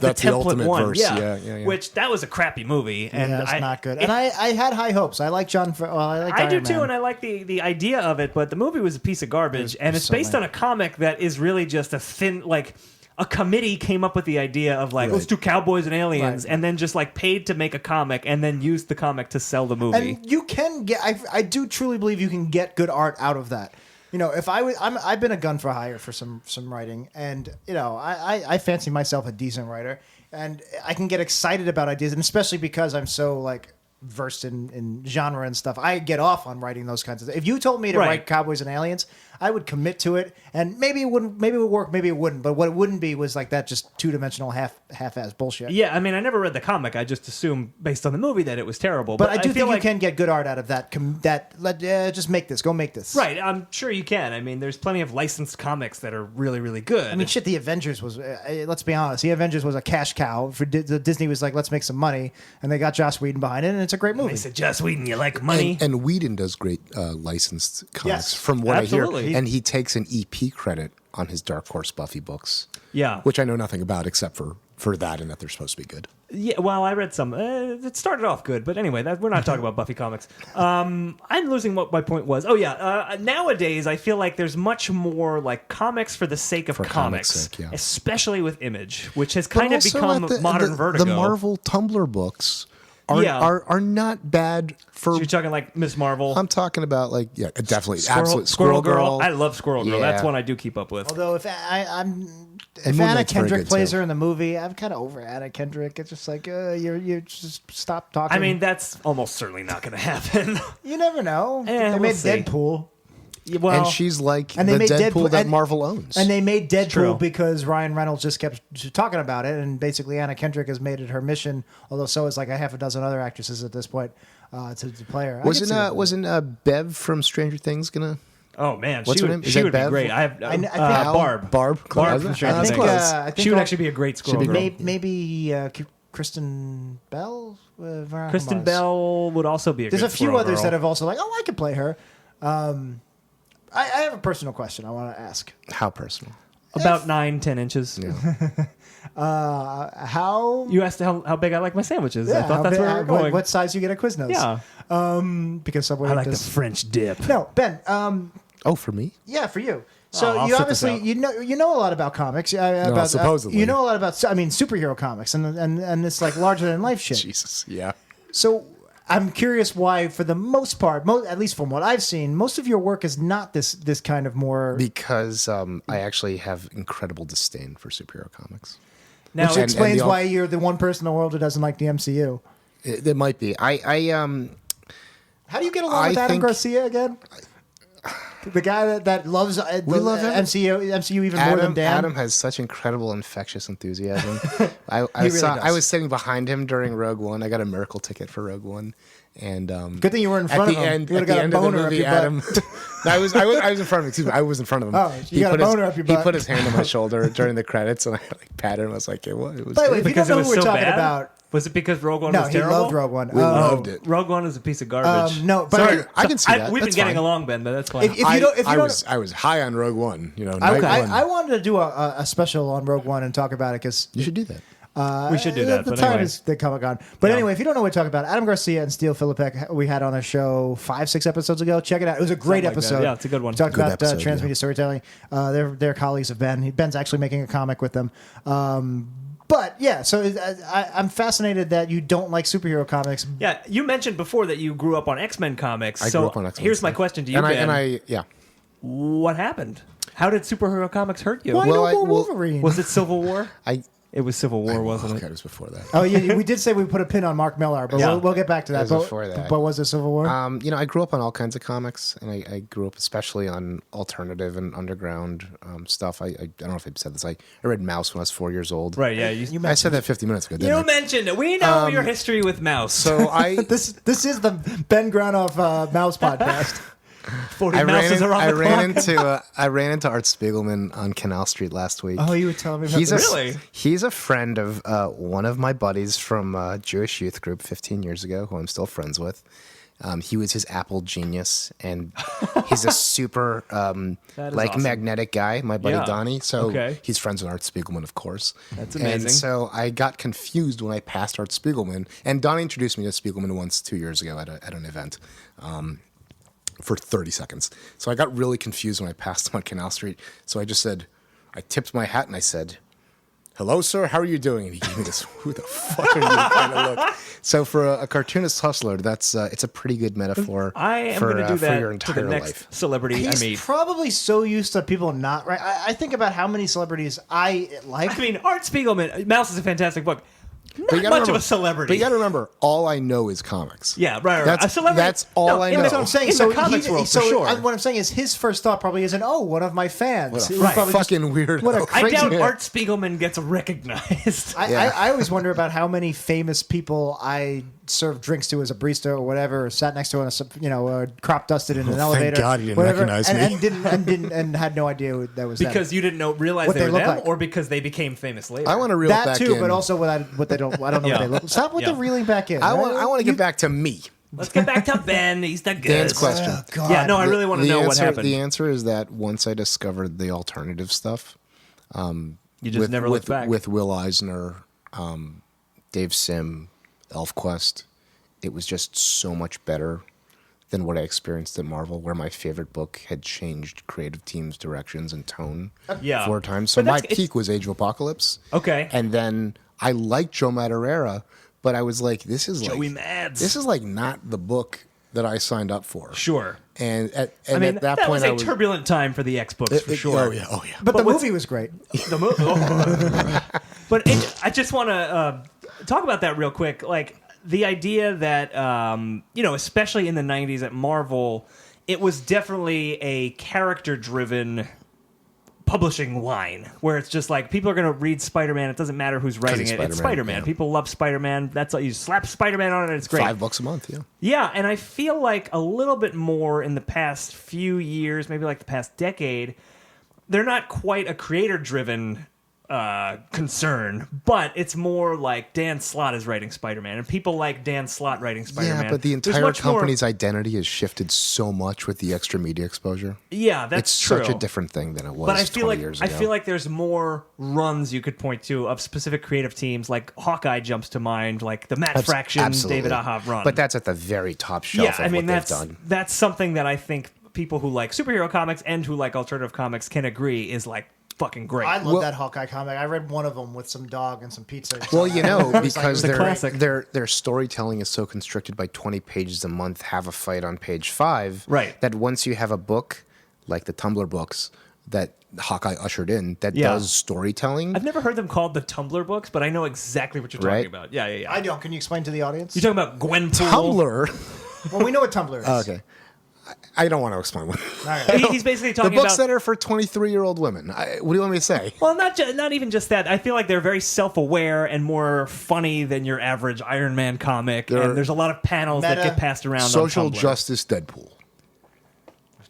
the template ultimate one, verse. yeah. Which that was a crappy movie, and it's not good. And I had high hopes. I like John. I do too, and I like the idea of it, but the movie was a piece of garbage, and it's based on a comic that is really just a thin, like, a committee came up with the idea of like, let's do Cowboys and Aliens, and then just like paid to make a comic and then used the comic to sell the movie. And you can get, I do truly believe you can get good art out of that. You know, if I've been a gun for hire for some writing, and you know, I fancy myself a decent writer, and I can get excited about ideas, and especially because I'm so like versed in genre and stuff, I get off on writing those kinds of things. If you told me to write Cowboys and Aliens, I would commit to it, and maybe it would work, maybe it wouldn't. But what it wouldn't be was like that just two-dimensional half-ass bullshit. Yeah, I mean, I never read the comic. I just assumed based on the movie that it was terrible. But I do think you can get good art out of that. Just make this. Go make this. Right, I'm sure you can. I mean, there's plenty of licensed comics that are really, really good. I mean, shit, the Avengers was, let's be honest, the Avengers was a cash cow. For Disney was like, let's make some money, and they got Joss Whedon behind it, and it's a great movie. They said, Joss Whedon, you like money? And Whedon does great licensed comics, from what absolutely. I hear. And he takes an EP credit on his Dark Horse Buffy books. Yeah. Which I know nothing about except for that, and that they're supposed to be good. Yeah, well, I read some. It started off good, but anyway, we're not talking about Buffy comics. I'm losing what my point was. Oh, yeah. Nowadays, I feel like there's much more like comics for the sake of comics, sake, especially with Image, which has kind of become modern Vertigo. The Marvel Tumblr books are not bad for. So you're talking like Miss Marvel. I'm talking about like definitely Squirrel Girl. I love Squirrel Girl. Yeah. That's one I do keep up with. Although if Anna Kendrick plays her in the movie, I'm kind of over Anna Kendrick. It's just like you just stop talking. I mean, that's almost certainly not going to happen. You never know. They made Deadpool. Well, and she's like and the they made Deadpool that Marvel owns. And they made Deadpool because Ryan Reynolds just kept talking about it, and basically Anna Kendrick has made it her mission, although so is like a half a dozen other actresses at this point to play her. Wasn't Bev from Stranger Things gonna... Oh man, what's her name? She would be Bev? great. I think Barb. Barb from Stranger Things. I think she would actually be a great Squirrel Girl. Maybe Kristen Bell. Kristen Bell would also be a. There's great a few Squirrel others Girl. that have also like, oh, I could play her. I have a personal question I want to ask. How personal? About 9-10 inches. Yeah. How you asked how big I like my sandwiches. Yeah, I thought that's where we're going. What size you get at Quiznos? Yeah. Because Subway. I like the French dip. No, Ben. Oh, for me? Yeah, for you. So I'll you sit this obviously you know a lot about comics. Supposedly. You know a lot about superhero comics and this like larger than life shit. Jesus. Yeah. So I'm curious why, for the most part, at least from what I've seen, most of your work is not this kind of more. Because I actually have incredible disdain for superhero comics. Now, which explains why you're the one person in the world who doesn't like the MCU. It might be. How do you get along with Adam Garcia again? The guy that loves we love him. MCU even more than Dan. Adam has such incredible infectious enthusiasm. I really was sitting behind him during Rogue One. I got a miracle ticket for Rogue One, and good thing you were in front of him. You would have got a boner up your butt. Adam. I was in front of him. Excuse me, I was in front of him. Oh, you got a boner up your butt. He put his hand on my shoulder during the credits, and I like patted him. I was like, "It was." By the way, if you don't know who we're talking bad? about. Was it because Rogue One was terrible? No, he loved Rogue One. We loved it. Rogue One is a piece of garbage. No, but sorry, I can see that. We've been getting along, Ben, but that's fine. I was high on Rogue One. I wanted to do a special on Rogue One and talk about it because you should do that. We should do that. The time is the Comic-Con. But anyway, if you don't know what we're talking about, Adam Garcia and Steele Philippek, we had on a show 5-6 episodes ago. Check it out. It was a great episode. Yeah, it's a good one. We talked about transmedia storytelling. They're colleagues of Ben. Ben's actually making a comic with them. But yeah, so I'm fascinated that you don't like superhero comics. Yeah, you mentioned before that you grew up on X-Men comics. I grew up on X-Men. Here's my question to you, Ben. What happened? How did superhero comics hurt you? Why no more Wolverine? Was it Civil War? It was Civil War, wasn't it? It was before that. Oh, yeah, we did say we put a pin on Mark Millar, but we'll get back to that. It was before that. But was it Civil War? I grew up on all kinds of comics, and I grew up especially on alternative and underground stuff. I don't know if I said this. I read Mouse when I was 4 years old. Right, yeah. I said that 50 minutes ago, didn't I? You mentioned it. We know your history with Mouse. So this is the Ben Granoff Mouse podcast. 40 I mouses are on I the ran clock. I ran into Art Spiegelman on Canal Street last week. Oh, you were telling me about He's this. Really? He's a friend of one of my buddies from Jewish youth group 15 years ago, who I'm still friends with. He was his Apple genius, and he's a super That is awesome. magnetic guy, my buddy Yeah. Donnie. So Okay. he's friends with Art Spiegelman, of course. That's amazing. And so I got confused when I passed Art Spiegelman, and Donnie introduced me to Spiegelman once 2 years ago at an event. For 30 seconds. So I got really confused when I passed him on Canal Street. So I just said, I tipped my hat and I said, "Hello, sir. How are you doing?" And he gave me this, "Who the fuck are you?" kind of look. So for a cartoonist hustler, that's it's a pretty good metaphor. I am for, going to do for your that to entire the next life. celebrity I He's meet. probably so used to people not right. I think about how many celebrities I like. I mean, Art Spiegelman, Mouse is a fantastic book. But Not you much gotta of remember- a celebrity. But you got to remember, all I know is comics. Yeah, right. That's- A celebrity. that's all I in know. the- That's what I'm saying. In So the comics world, so for sure. what I'm saying is his first thought probably isn't, "Oh, one of my fans." What a It was probably just, fucking weirdo. What a I crazy. doubt Art Spiegelman gets recognized. I always wonder about how many famous people I served drinks to as a barista or whatever, or sat next to on a crop dusted in an elevator. God he didn't whatever, recognize and, me. and didn't and had no idea that was them. Because you didn't realize What they they were look them, like. or because they became famous later. I want to reel that back too, in. but also what they don't. I don't know Yeah. what they look. Stop with Yeah. the reeling back in. I want to get back to me. Let's get back to Ben. He's the good. Dan's question. Oh, God. Yeah, no, I really want to know what happened. The answer is that once I discovered the alternative stuff, You just never looked back. with Will Eisner, Dave Sim, ElfQuest, it was just so much better than what I experienced at Marvel, where my favorite book had changed creative teams, directions, and tone Yeah. 4 times. So But my that's- it's- peak was Age of Apocalypse. Okay. And then I liked Joe Madureira, but I was like, this is Joey like Mads. this is like not the book that I signed up for. Sure. And at I mean, at that was point, a I was turbulent time for the X books, for sure. Oh yeah, oh yeah. But the what's- movie was great. The movie. But I just want to talk about that real quick. Like the idea that, especially in the 90s at Marvel, it was definitely a character-driven publishing line where it's just like people are going to read Spider-Man. It doesn't matter who's writing he's it. It's Spider-Man, Spider-Man. yeah. People love Spider-Man. That's all. You slap Spider-Man on it. It's great. $5 a month, yeah. Yeah, and I feel like a little bit more in the past few years, maybe like the past decade, they're not quite a creator-driven concern, but it's more like Dan Slott is writing Spider-Man, and people like Dan Slott writing Spider-Man. Yeah, but the There's entire much more- company's identity has shifted so much with the extra media exposure. Yeah, that's It's true. such a different thing than it was But I feel 20 like years ago. I feel like there's more runs you could point to of specific creative teams. Like Hawkeye jumps to mind, like the Matt Fraction, Absolutely. David Aja run. But that's at the very top shelf yeah, of I mean what they've done. that's something that I think people who like superhero comics and who like alternative comics can agree is like fucking great. I love Well- that Hawkeye comic. I read one of them with some dog and some pizza. Well, you know, It was because the their, classic. their storytelling is so constricted by 20 pages a month, have a fight on page 5, Right. that once you have a book, like the Tumblr books, that Hawkeye ushered in, that Yeah. does storytelling. I've never heard them called the Tumblr books, but I know exactly what you're talking Right? about. Yeah, yeah, yeah. I don't. Can you explain to the audience? You're talking about Gwenpool. Tumblr? Well, we know what Tumblr is. Oh, okay. I don't want to explain what. All right. He's basically The talking books about. that are for 23-year-old women. What do you want me to say? Well, not even just that. I feel like they're very self-aware and more funny than your average Iron Man comic. They're And there's a lot of panels that meta, get passed around Social on Tumblr. justice Deadpool.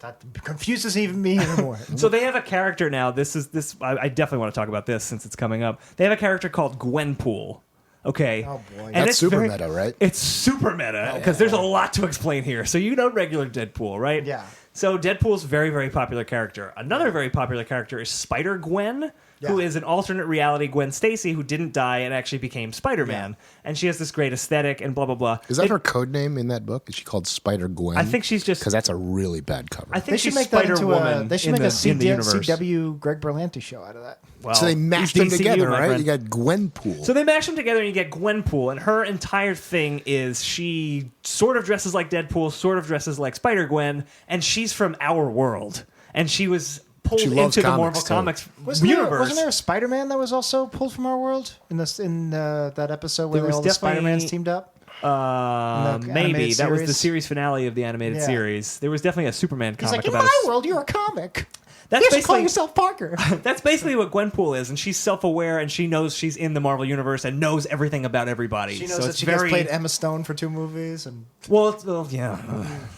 That confuses even me anymore. So they have a character now. This. I definitely want to talk about this since it's coming up. They have a character called Gwenpool. Okay. Oh, boy. And That's it's super very- meta, right? It's super meta because there's a lot to explain here. So you know regular Deadpool, right? Yeah. So Deadpool's a very, very popular character. Another very popular character is Spider-Gwen, who Yeah. is an alternate reality Gwen Stacy who didn't die and actually became Spider-Man. And she has this great aesthetic and blah, blah, blah. Is that her code name in that book? Is she called Spider Gwen? I think she's just... because that's a really bad cover. I They think should she's make that into Spider-Woman a. They should in make the, a in the universe. CW Greg Berlanti show out of that. Well, so they mashed them DCU, together, my right? friend. You got Gwenpool. So they mash them together and you get Gwenpool, and her entire thing is she sort of dresses like Deadpool, sort of dresses like Spider-Gwen, and she's from our world. And she was pulled She loves into the comics, Marvel too. Comics Wasn't universe. there a Spider-Man that was also pulled from our world in this that episode where There was all the definitely- Spider-Mans teamed up? The Maybe animated that was the series? series finale of the animated Yeah. series. There was definitely a Superman He's comic like, in about my world, you're a comic. That's You should call basically yourself Parker. that's basically what Gwenpool is, and she's self-aware and she knows she's in the Marvel universe and knows everything about everybody. She knows so that it's she very played Emma Stone for 2 movies, and yeah.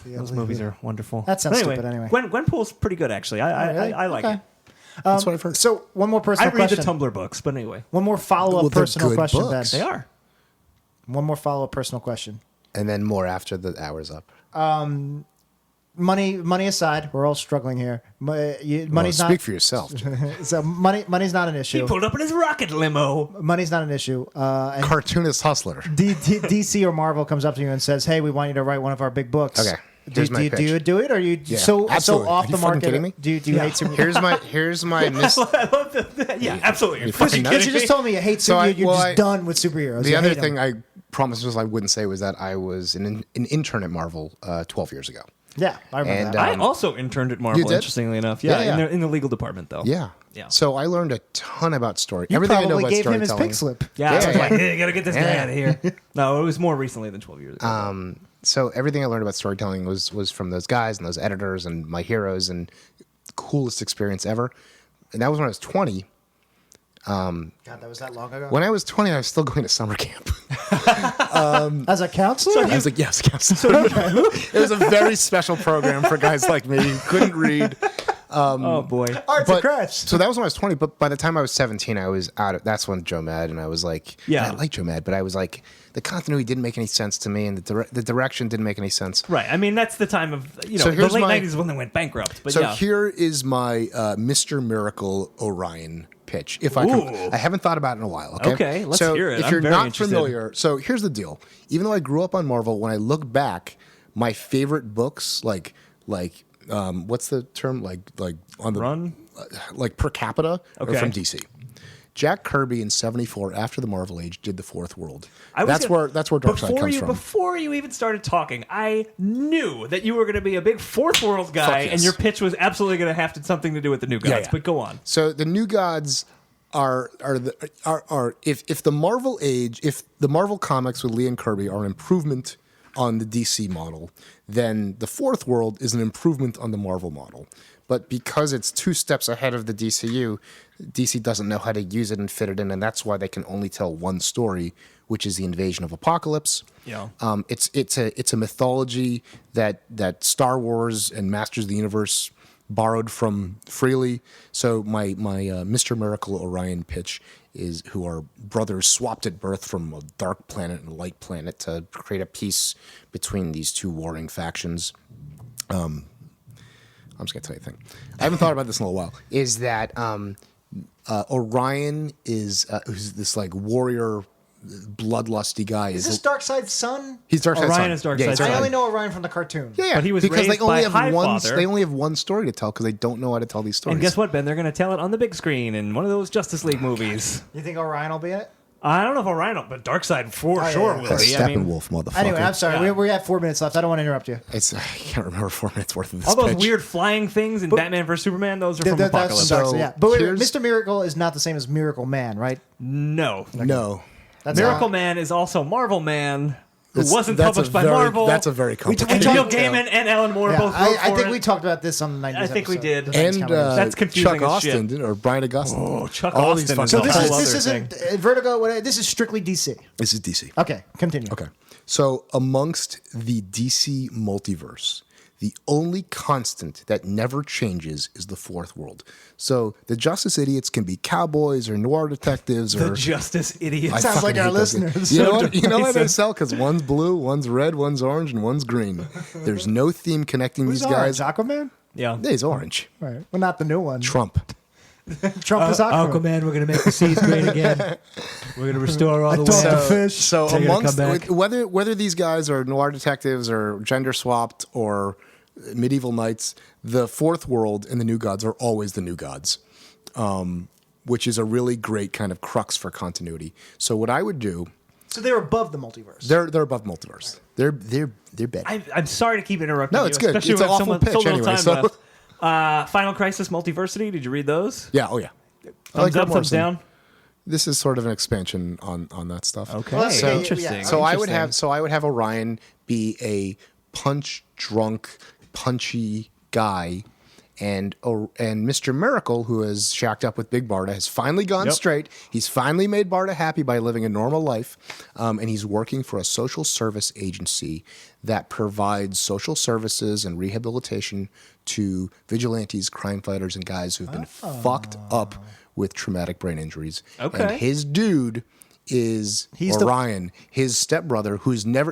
Those movies are wonderful. That sounds But stupid anyway. Gwenpool's pretty good actually. really? I like Okay. it. That's what I've heard. So one more I personal read the question. Tumblr books, but anyway, One more follow-up Well, they're personal good question, books. Ben. they are. One more follow-up personal question. And then more after the hour's up. Money aside, we're all struggling here. Money's Well, not. speak for yourself. So money's not an He issue. pulled up in his rocket limo. Money's not an issue. And Cartoonist hustler. DC or Marvel comes up to you and says, "Hey, we want you to write one of our big books." Okay, here's my do you pitch. do it, or are you Yeah, so absolutely. off Are the you fucking market? kidding me? Do you hate super? Here's my miss. I love that. Yeah, absolutely. You're fucking fucking nuts? Because you just told me you hate So superheroes. You're well, just I- done with superheroes. The You other hate 'em. thing I promised was I wouldn't say was that I was an intern at Marvel 12 years ago. Yeah, I remember And, that. I also interned at Marvel. You did? Interestingly enough, Yeah, yeah, yeah. In the legal department though. Yeah. Yeah. So I learned a ton about story. You Everything I know probably about gave him his storytelling. pink slip. Yeah, I Yeah, was yeah. like, hey, you gotta get this guy Yeah. out of here. No, it was more recently than 12 years ago. So everything I learned about storytelling was from those guys and those editors and my heroes, and coolest experience ever. And that was when I was 20. God, that was that long ago. When I was 20, I was still going to summer camp. As a counselor, I was like, yes, it was a very special program for guys like me who couldn't read. Oh boy. arts and crafts. So that was when I was 20, but by the time I was 17, I was out of, that's when Joe Mad, and I was like, Yeah. I like Joe Mad, but I was like, the continuity didn't make any sense to me, and the direction didn't make any sense. Right. I mean, that's the time of So the here's late my- 90s when they went bankrupt. But So yeah. here is my Mr. Miracle Orion pitch. If I can, Ooh. I haven't thought about it in a while. Okay, Okay, let's so hear it. If I'm you're very not interested. familiar, so here's the deal. Even though I grew up on Marvel, when I look back, my favorite books, like what's the term, like on the Run? like per capita, Okay. are from DC. Jack Kirby in '74, after the Marvel Age, did the Fourth World. I was That's gonna- where Darkseid comes from. Before you even started talking, I knew that you were going to be a big Fourth World guy, Fuck yes. and your pitch was absolutely going to have something to do with the New Gods. Yeah, yeah. But go on. So the New Gods are if the Marvel Age, if the Marvel comics with Lee and Kirby are an improvement on the DC model, then the Fourth World is an improvement on the Marvel model. But because it's 2 steps ahead of the DCU, DC doesn't know how to use it and fit it in, and that's why they can only tell one story, which is the invasion of Apocalypse. Yeah. It's a mythology that Star Wars and Masters of the Universe borrowed from freely. So my Mr. Miracle Orion pitch is, who are brothers swapped at birth from a dark planet and a light planet to create a peace between these 2 warring factions. I'm just gonna tell you a thing. I haven't thought about this in a little while. Is that Orion is who's this like warrior, bloodlusty guy? Is this Darkseid's son? He's Darkseid's Orion son. is Darkseid's Yeah, he's son. I Darkseid. only know Orion from the cartoon. Yeah, But he was because raised by Highfather. They only have one story to tell because they don't know how to tell these stories. And guess what, Ben? They're going to tell it on the big screen in one of those Justice League movies. You think Orion will be in it? I don't know if Orion, but Darkseid for yeah, sure yeah. will That's be. I mean, Steppenwolf, motherfucker. Anyway, I'm sorry. Yeah. We have 4 minutes left. I don't want to interrupt you. I can't remember 4 minutes worth of this. all those pitch. weird flying things in Batman vs Superman, those are from That's Apocalypse. from Darkseid, So yeah. But wait, here's- Mr. Miracle is not the same as Miracle Man, right? No. No, That's Miracle Man is also Marvel Man, who wasn't that's published a by very- Marvel. That's a very complicated. and Neil talked- Gaiman and Alan Moore Yeah, both wrote I for think it. we talked about this on the 90s I think we episode. did. The 90s and conversation. That's confusing Chuck as shit. Austin or Brian Augustine. Oh, Chuck All these Austin is fucking a So this whole is other this isn't Vertigo. This is strictly DC. This is DC. Okay, continue. Okay. So amongst the DC multiverse, the only constant that never changes is the Fourth World. So the Justice Idiots can be cowboys or noir detectives The or Justice Idiot. I Sounds fucking like our hate those guys. listeners. You know So what? You know why they divisive. sell? Because one's blue, one's red, one's orange, and one's green. There's no theme connecting Who's these guys. orange? Aquaman? Yeah. Yeah, he's orange. Right. Well, not the new one. Trump. Trump is Aquaman. we're going to make the seas great again. We're going to restore all I the thought land. the fish. So They're gonna amongst come back. whether these guys are noir detectives or gender swapped or medieval knights, the Fourth World and the New Gods are always the New Gods, which is a really great kind of crux for continuity. So what I would do, So they're above the multiverse. they're above multiverse. They're better. I'm sorry to keep interrupting No, you, it's good. especially It's an when awful so pitch little anyway, time so- left. Final Crisis Multiversity, did you read those? Yeah. Oh yeah. I Thumbs Grant up, thumbs Morrison. down? this is sort of an expansion on that stuff. Okay. Well, So, Interesting. so I would have Orion be a punch drunk, punchy guy, and Mr. Miracle, who is shacked up with Big Barda, has finally gone straight. He's finally made Barda happy by living a normal life, and he's working for a social service agency that provides social services and rehabilitation to vigilantes, crime fighters, and guys who've been fucked up with traumatic brain injuries. Okay. And his dude is Orion, his stepbrother,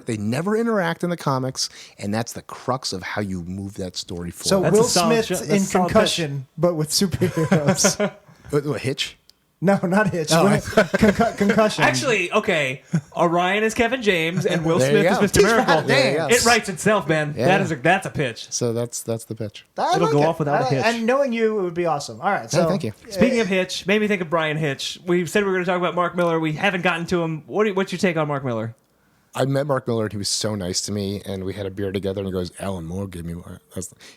they never interact in the comics, and that's the crux of how you move that story So forward. That's a Will solid Smith that's in a solid Concussion, but with superheroes. What, Hitch? No, not Hitch. Concussion. Actually, okay. Orion is Kevin James, and Will There Smith you is go. Mr. Miracle. There you go. It writes itself, man. Yeah. That's a pitch. So that's the pitch. I It'll like go it. off without a I like it. hitch. And knowing you, it would be awesome. All right. So thank you. Speaking of Hitch, made me think of Brian Hitch. We said we were going to talk about Mark Miller. We haven't gotten to him. What's your take on Mark Miller? I met Mark Miller and he was so nice to me, and we had a beer together. And he goes, "Alan Moore gave me."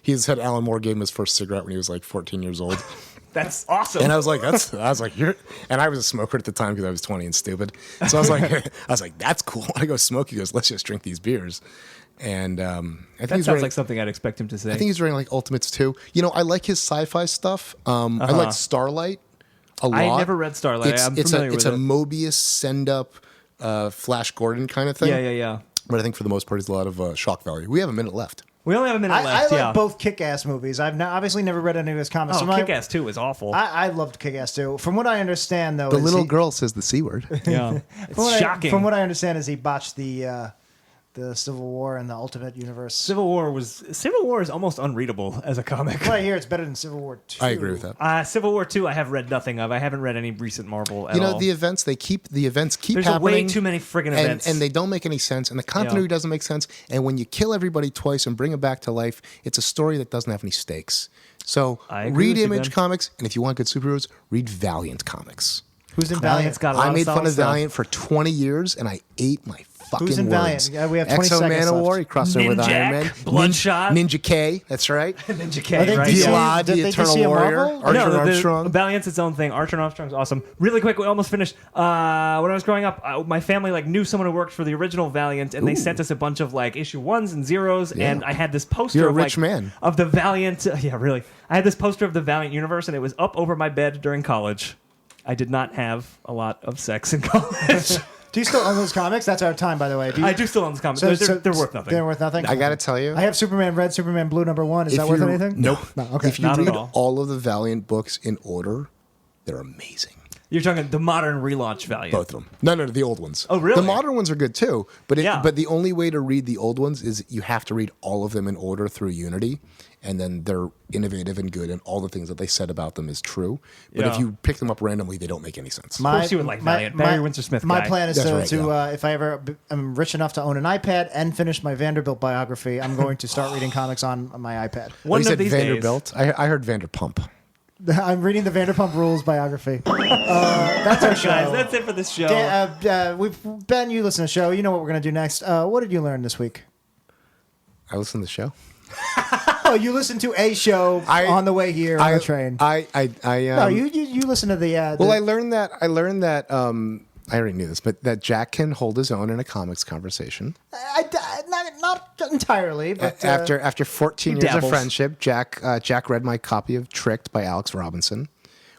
He said Alan Moore gave him his first cigarette when he was like 14 years old, That's awesome. and I was like, "You're," and I was a smoker at the time because I was 20 and stupid. So I was like, "That's cool." I go smoke. He goes, "Let's just drink these beers," and I think that he's sounds writing, like something I'd expect him to say. I think he's writing like Ultimates too. You know, I like his sci-fi stuff. I like Starlight a lot. I never read Starlight. I'm familiar it's with a it. Mobius send up, Flash Gordon kind of thing. Yeah. But I think for the most part, it's a lot of shock value. We have a minute left. We only have a minute I left. like yeah. both Kick-Ass movies. I've obviously never read any of his comics. Oh, So my- Kick-Ass 2 is awful. I loved Kick-Ass too. From what I understand, though, The is little he- girl says the C word. yeah. It's shocking. From what I understand, is he botched the Civil War and the Ultimate Universe. Civil War is almost unreadable as a comic. Right here, it's better than Civil War 2. I agree with that. Civil War 2, I have read nothing of. I haven't read any recent Marvel at You know, all. the events keep There's happening. way too many friggin' events. And they don't make any sense, and the continuity doesn't make sense. And when you kill everybody twice and bring them back to life, it's a story that doesn't have any stakes. So I agree read with you, Image Ben. comics, and if you want good superheroes, read Valiant comics. Who's in Valiant's Valiant? got a lot I of made solid fun of stuff. Valiant for 20 years, and I ate my fucking Who's in words. Valiant? Yeah, we have 20 Exo seconds Manowar, left. he crossed over with Ninjak, Iron Man. Bloodshot. Ninja K, that's right. Ninja Are K, they right? DC? Yeah. Vlad, the Did they Eternal DC a Warrior, Marvel? Archer No, Armstrong. Valiant's its own thing. Archer Armstrong's awesome. Really quick, we almost finished. When I was growing up, my family knew someone who worked for the original Valiant, and they sent us a bunch of issue 1s and 0s, and I had this poster You're a of, rich man. of the Valiant. Yeah, really. I had this poster of the Valiant universe, and it was up over my bed during college. I did not have a lot of sex in college. Do you still own those comics? That's our time, by the way. I do still own these comics. They're worth nothing. They're worth nothing? I got to tell you. I have Superman Red, Superman Blue #1. Is if that worth you- anything? Nope. No, okay. If you Not at read all. of the Valiant books in order, they're amazing. You're talking the modern relaunch Valiant. Both of them. No, the old ones. Oh, really? The modern ones are good too. But Yeah. but the only way to read the old ones is you have to read all of them in order through Unity, and then they're innovative and good, and all the things that they said about them is true. But if Yeah. you pick them up randomly, they don't make any sense. Of course you would like Valiant. Barry Windsor-Smith My guy. plan is That's to, right, if I ever am rich enough to own an iPad and finish my Vanderbilt biography, I'm going to start reading comics on my iPad. One you of said these Vanderbilt. I heard Vanderpump. I'm reading the Vanderpump Rules biography. That's our show. Guys, that's it for this show. Ben, you listen to the show. You know what we're going to do next. What did you learn this week? I listened to the show. Oh, you listened to a show on the way here on the train. No, you listen to the. Well, I learned that. I already knew this, but that Jack can hold his own in a comics conversation. Not entirely, but After 14 years dabbles. of friendship, Jack read my copy of Tricked by Alex Robinson.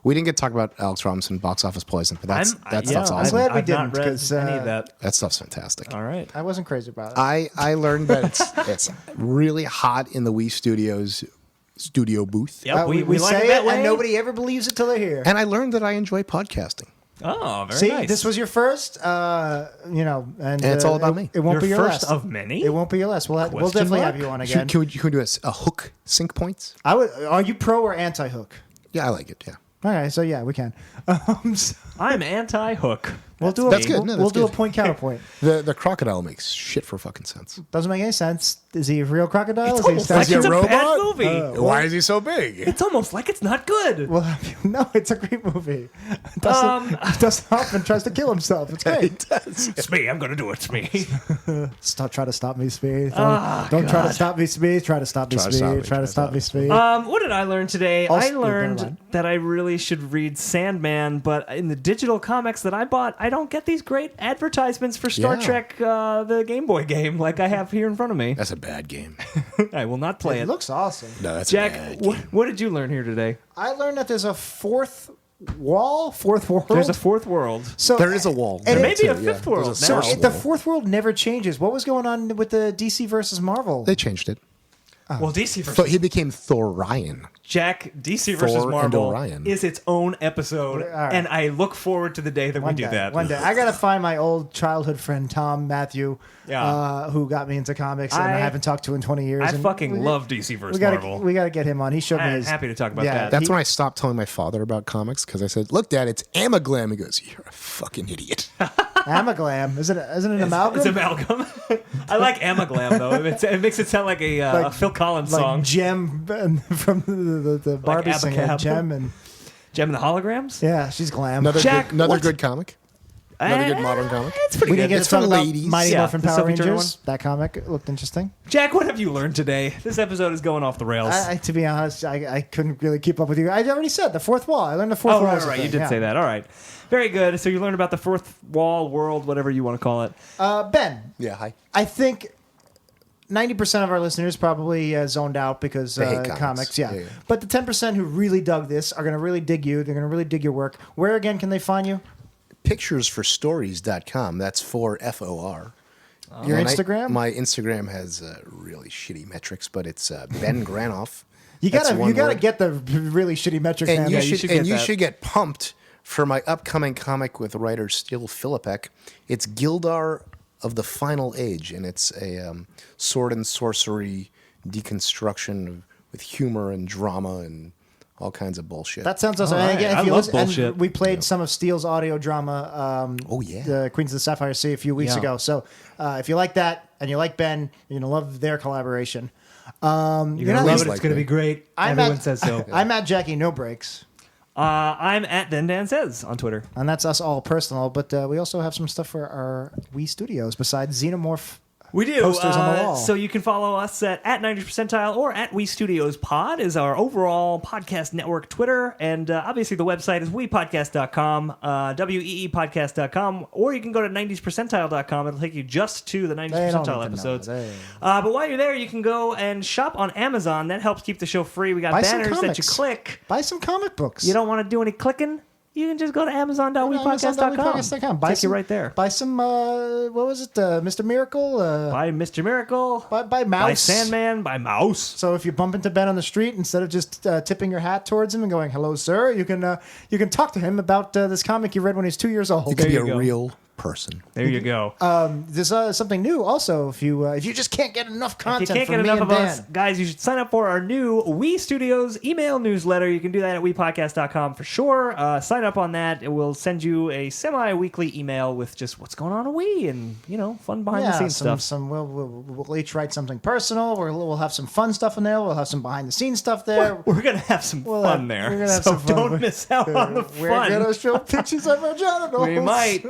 We didn't get to talk about Alex Robinson box office poison, but that stuff's I'm awesome. glad we I've not didn't, read 'cause, any of that. That stuff's fantastic. All right. I wasn't crazy about it. I learned that it's really hot in the Wii Studios studio booth. Yep, we like say it that way. and nobody ever believes it till they hear. And I learned that I enjoy podcasting. Oh, very See, nice. this was your first, and it's all about me. It won't Your be your first last. of many? It won't be your last. We'll Question definitely mark? have you on again. Can we do a hook sync points? I would. Are you pro or anti hook? Yeah, I like it. Yeah. Okay, so yeah, we can. I'm anti-hook. We'll do a, That's good. No, we'll that's do a good. point counterpoint. The crocodile makes shit for fucking sense. Doesn't make any sense. Is he a real crocodile? It's Is he almost statue? like it's a robot? bad movie. Why is he so big? It's almost like it's not good. Well, no, it's a great movie. Dustin Hoffman tries to kill himself. It's great. It's me. I'm going to do it. It's me. Try to stop me, Speed. Don't try to stop me, Speed. Try to stop me, Speed. Try to stop me, Speed. What did I learn today? I never learned mind. that I really should read Sandman, but in the digital comics that I bought, I don't get these great advertisements for Star Yeah. Trek, the Game Boy game, like I have here in front of me. That's a bad game. I will not play It it. looks awesome. No, that's a Jack, bad what, game. what did you learn here today? I learned that there's a fourth world. There's a fourth world. So There is a wall. And there, maybe too, a fifth There's world So now. source the wall. fourth world never changes. What was going on with the DC versus Marvel? They changed it. Well, DC versus So he became Thorian. Jack, DC versus Thor and Marvel Orion. is its own episode, All right. and I look forward to the day that we do that. One day. I gotta find my old childhood friend Tom Matthew, Yeah. who got me into comics, and I I- haven't talked to in 20 years. I and fucking we- love DC versus We gotta Marvel. we gotta get him on. He showed me. I'm his, happy to talk about yeah, that. That's he- when I stopped telling my father about comics because I said, "Look, Dad, it's Amaglam." He goes, "You're a fucking idiot." Amaglam. Isn't it an amalgam? It's amalgam. I like Amaglam though. It makes it sound like a Phil Collins like song. Gem from the Barbie singer. Abacab. Gem and Gem and the Holograms. yeah, she's glam. Jack, Another what- good comic. Another good modern comic. It's pretty we didn't good. get It's to talk for about ladies. Mighty Yeah, Morphin the Power Sophie Turner Rangers. That comic looked interesting. Jack, what have you learned today? This episode is going off the rails. To be honest, I couldn't really keep up with you. I already said the fourth wall. I learned the fourth Oh, wall. right, is a right. You thing, did yeah. say that. All right. Very good. So you learned about the fourth wall world, whatever you want to call it. Ben, Yeah, hi. I think 90% of our listeners probably zoned out because They hate comics. comics. Yeah. Yeah. But the 10% who really dug this are going to really dig you. They're going to really dig your work. Where again can they find you? Picturesforstories.com. That's for FOR. Your And Instagram? my Instagram has really shitty metrics, but it's Ben Granoff. You That's gotta one get word. the really shitty metrics. And man. you you should should get and you that. should get pumped for my upcoming comic with writer Steele Philippek. It's Gildar of the Final Age, and it's a sword and sorcery deconstruction with humor and drama and all kinds of bullshit. That sounds awesome. All And right. again, I if you love listen, and bullshit. we played some of Steele's audio drama. Oh, yeah. The Queens of the Sapphire Sea a few weeks Yeah. ago. So if you like that and you like Ben, you're gonna love their collaboration. You're not- gonna love Please it. It's like gonna me. be great. Everyone says so. I'm at Jackie No Breaks. I'm at Then Dan Says on Twitter. And that's us all personal, but we also have some stuff for our Wii Studios besides Xenomorph We do. posters on the wall. So you can follow us at 90s Percentile or at We Studios Pod is our overall podcast network Twitter. And obviously the website is WePodcast.com, WEEPodcast.com, or you can go to 90spercentile.com. It'll take you just to the 90s They don't Percentile need to know. episodes. They- But while you're there, you can go and shop on Amazon. That helps keep the show free. We got Buy some banners that you comics. click. Buy some comic books. You don't want to do any clicking? You can just go to Amazon.wepodcast.com. Buy Take some, you right there. Buy some, what was it, Mr. Miracle? Buy Mr. Miracle. Buy Mouse. Buy Sandman. Buy Mouse. So if you bump into Ben on the street, instead of just tipping your hat towards him and going, "Hello, sir," you can talk to him about this comic you read when he was 2 years old. You could be you a go. real person. There you go. There's something new also. If you just can't get enough If you content can't from get me enough and of Dan, us, guys, you should sign up for our new We Studios email newsletter. You can do that at WePodcast.com for sure. Sign up on that. It will send you a semi-weekly email with just what's going on at We and, fun behind-the-scenes stuff. We'll each write something personal. We'll have some fun stuff in there. We'll have some behind-the-scenes stuff there. We're going to have some We'll fun have- there. we're gonna have So some fun. don't miss out on the We're fun. gonna show pictures of our genitals. We might.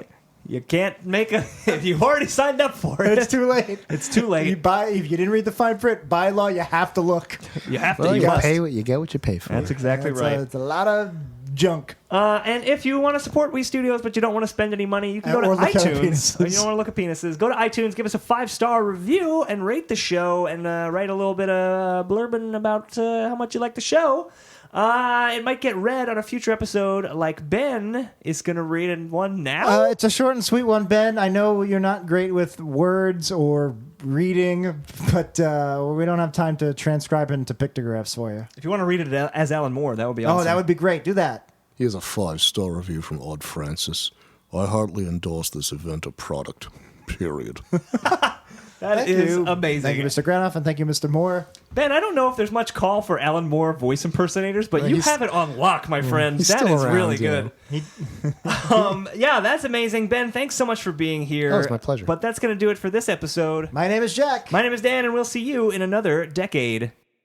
You can't make a... If you've already signed up for it, It's too late. It's too late. If you didn't read the fine print, by law you have to look. You have to. Well, You you must. pay what you get what you pay for. That's exactly It's right. it's a lot of junk. And if you want to support We Studios, but you don't want to spend any money, you can go to Or look at iTunes. penises. You don't want to look at penises. Go to iTunes, give us a 5-star review, and rate the show, and write a little bit of blurbing about how much you like the show. It might get read on a future episode, like Ben is going to read one now. It's a short and sweet one, Ben. I know you're not great with words or reading, but we don't have time to transcribe into pictographs for you. If you want to read it as Alan Moore, that would be awesome. Oh, that would be great. Do that. Here's a 5-star review from Odd Francis. I heartily endorse this event or product. Period. That is amazing. Thank you, Mr. Granoff, and thank you, Mr. Moore. Ben, I don't know if there's much call for Alan Moore voice impersonators, but you have it on lock, my friend. He's That still is around, really yeah. good. Yeah, that's amazing. Ben, thanks so much for being here. Oh, it's my pleasure. But that's going to do it for this episode. My name is Jack. My name is Dan, and we'll see you in another decade.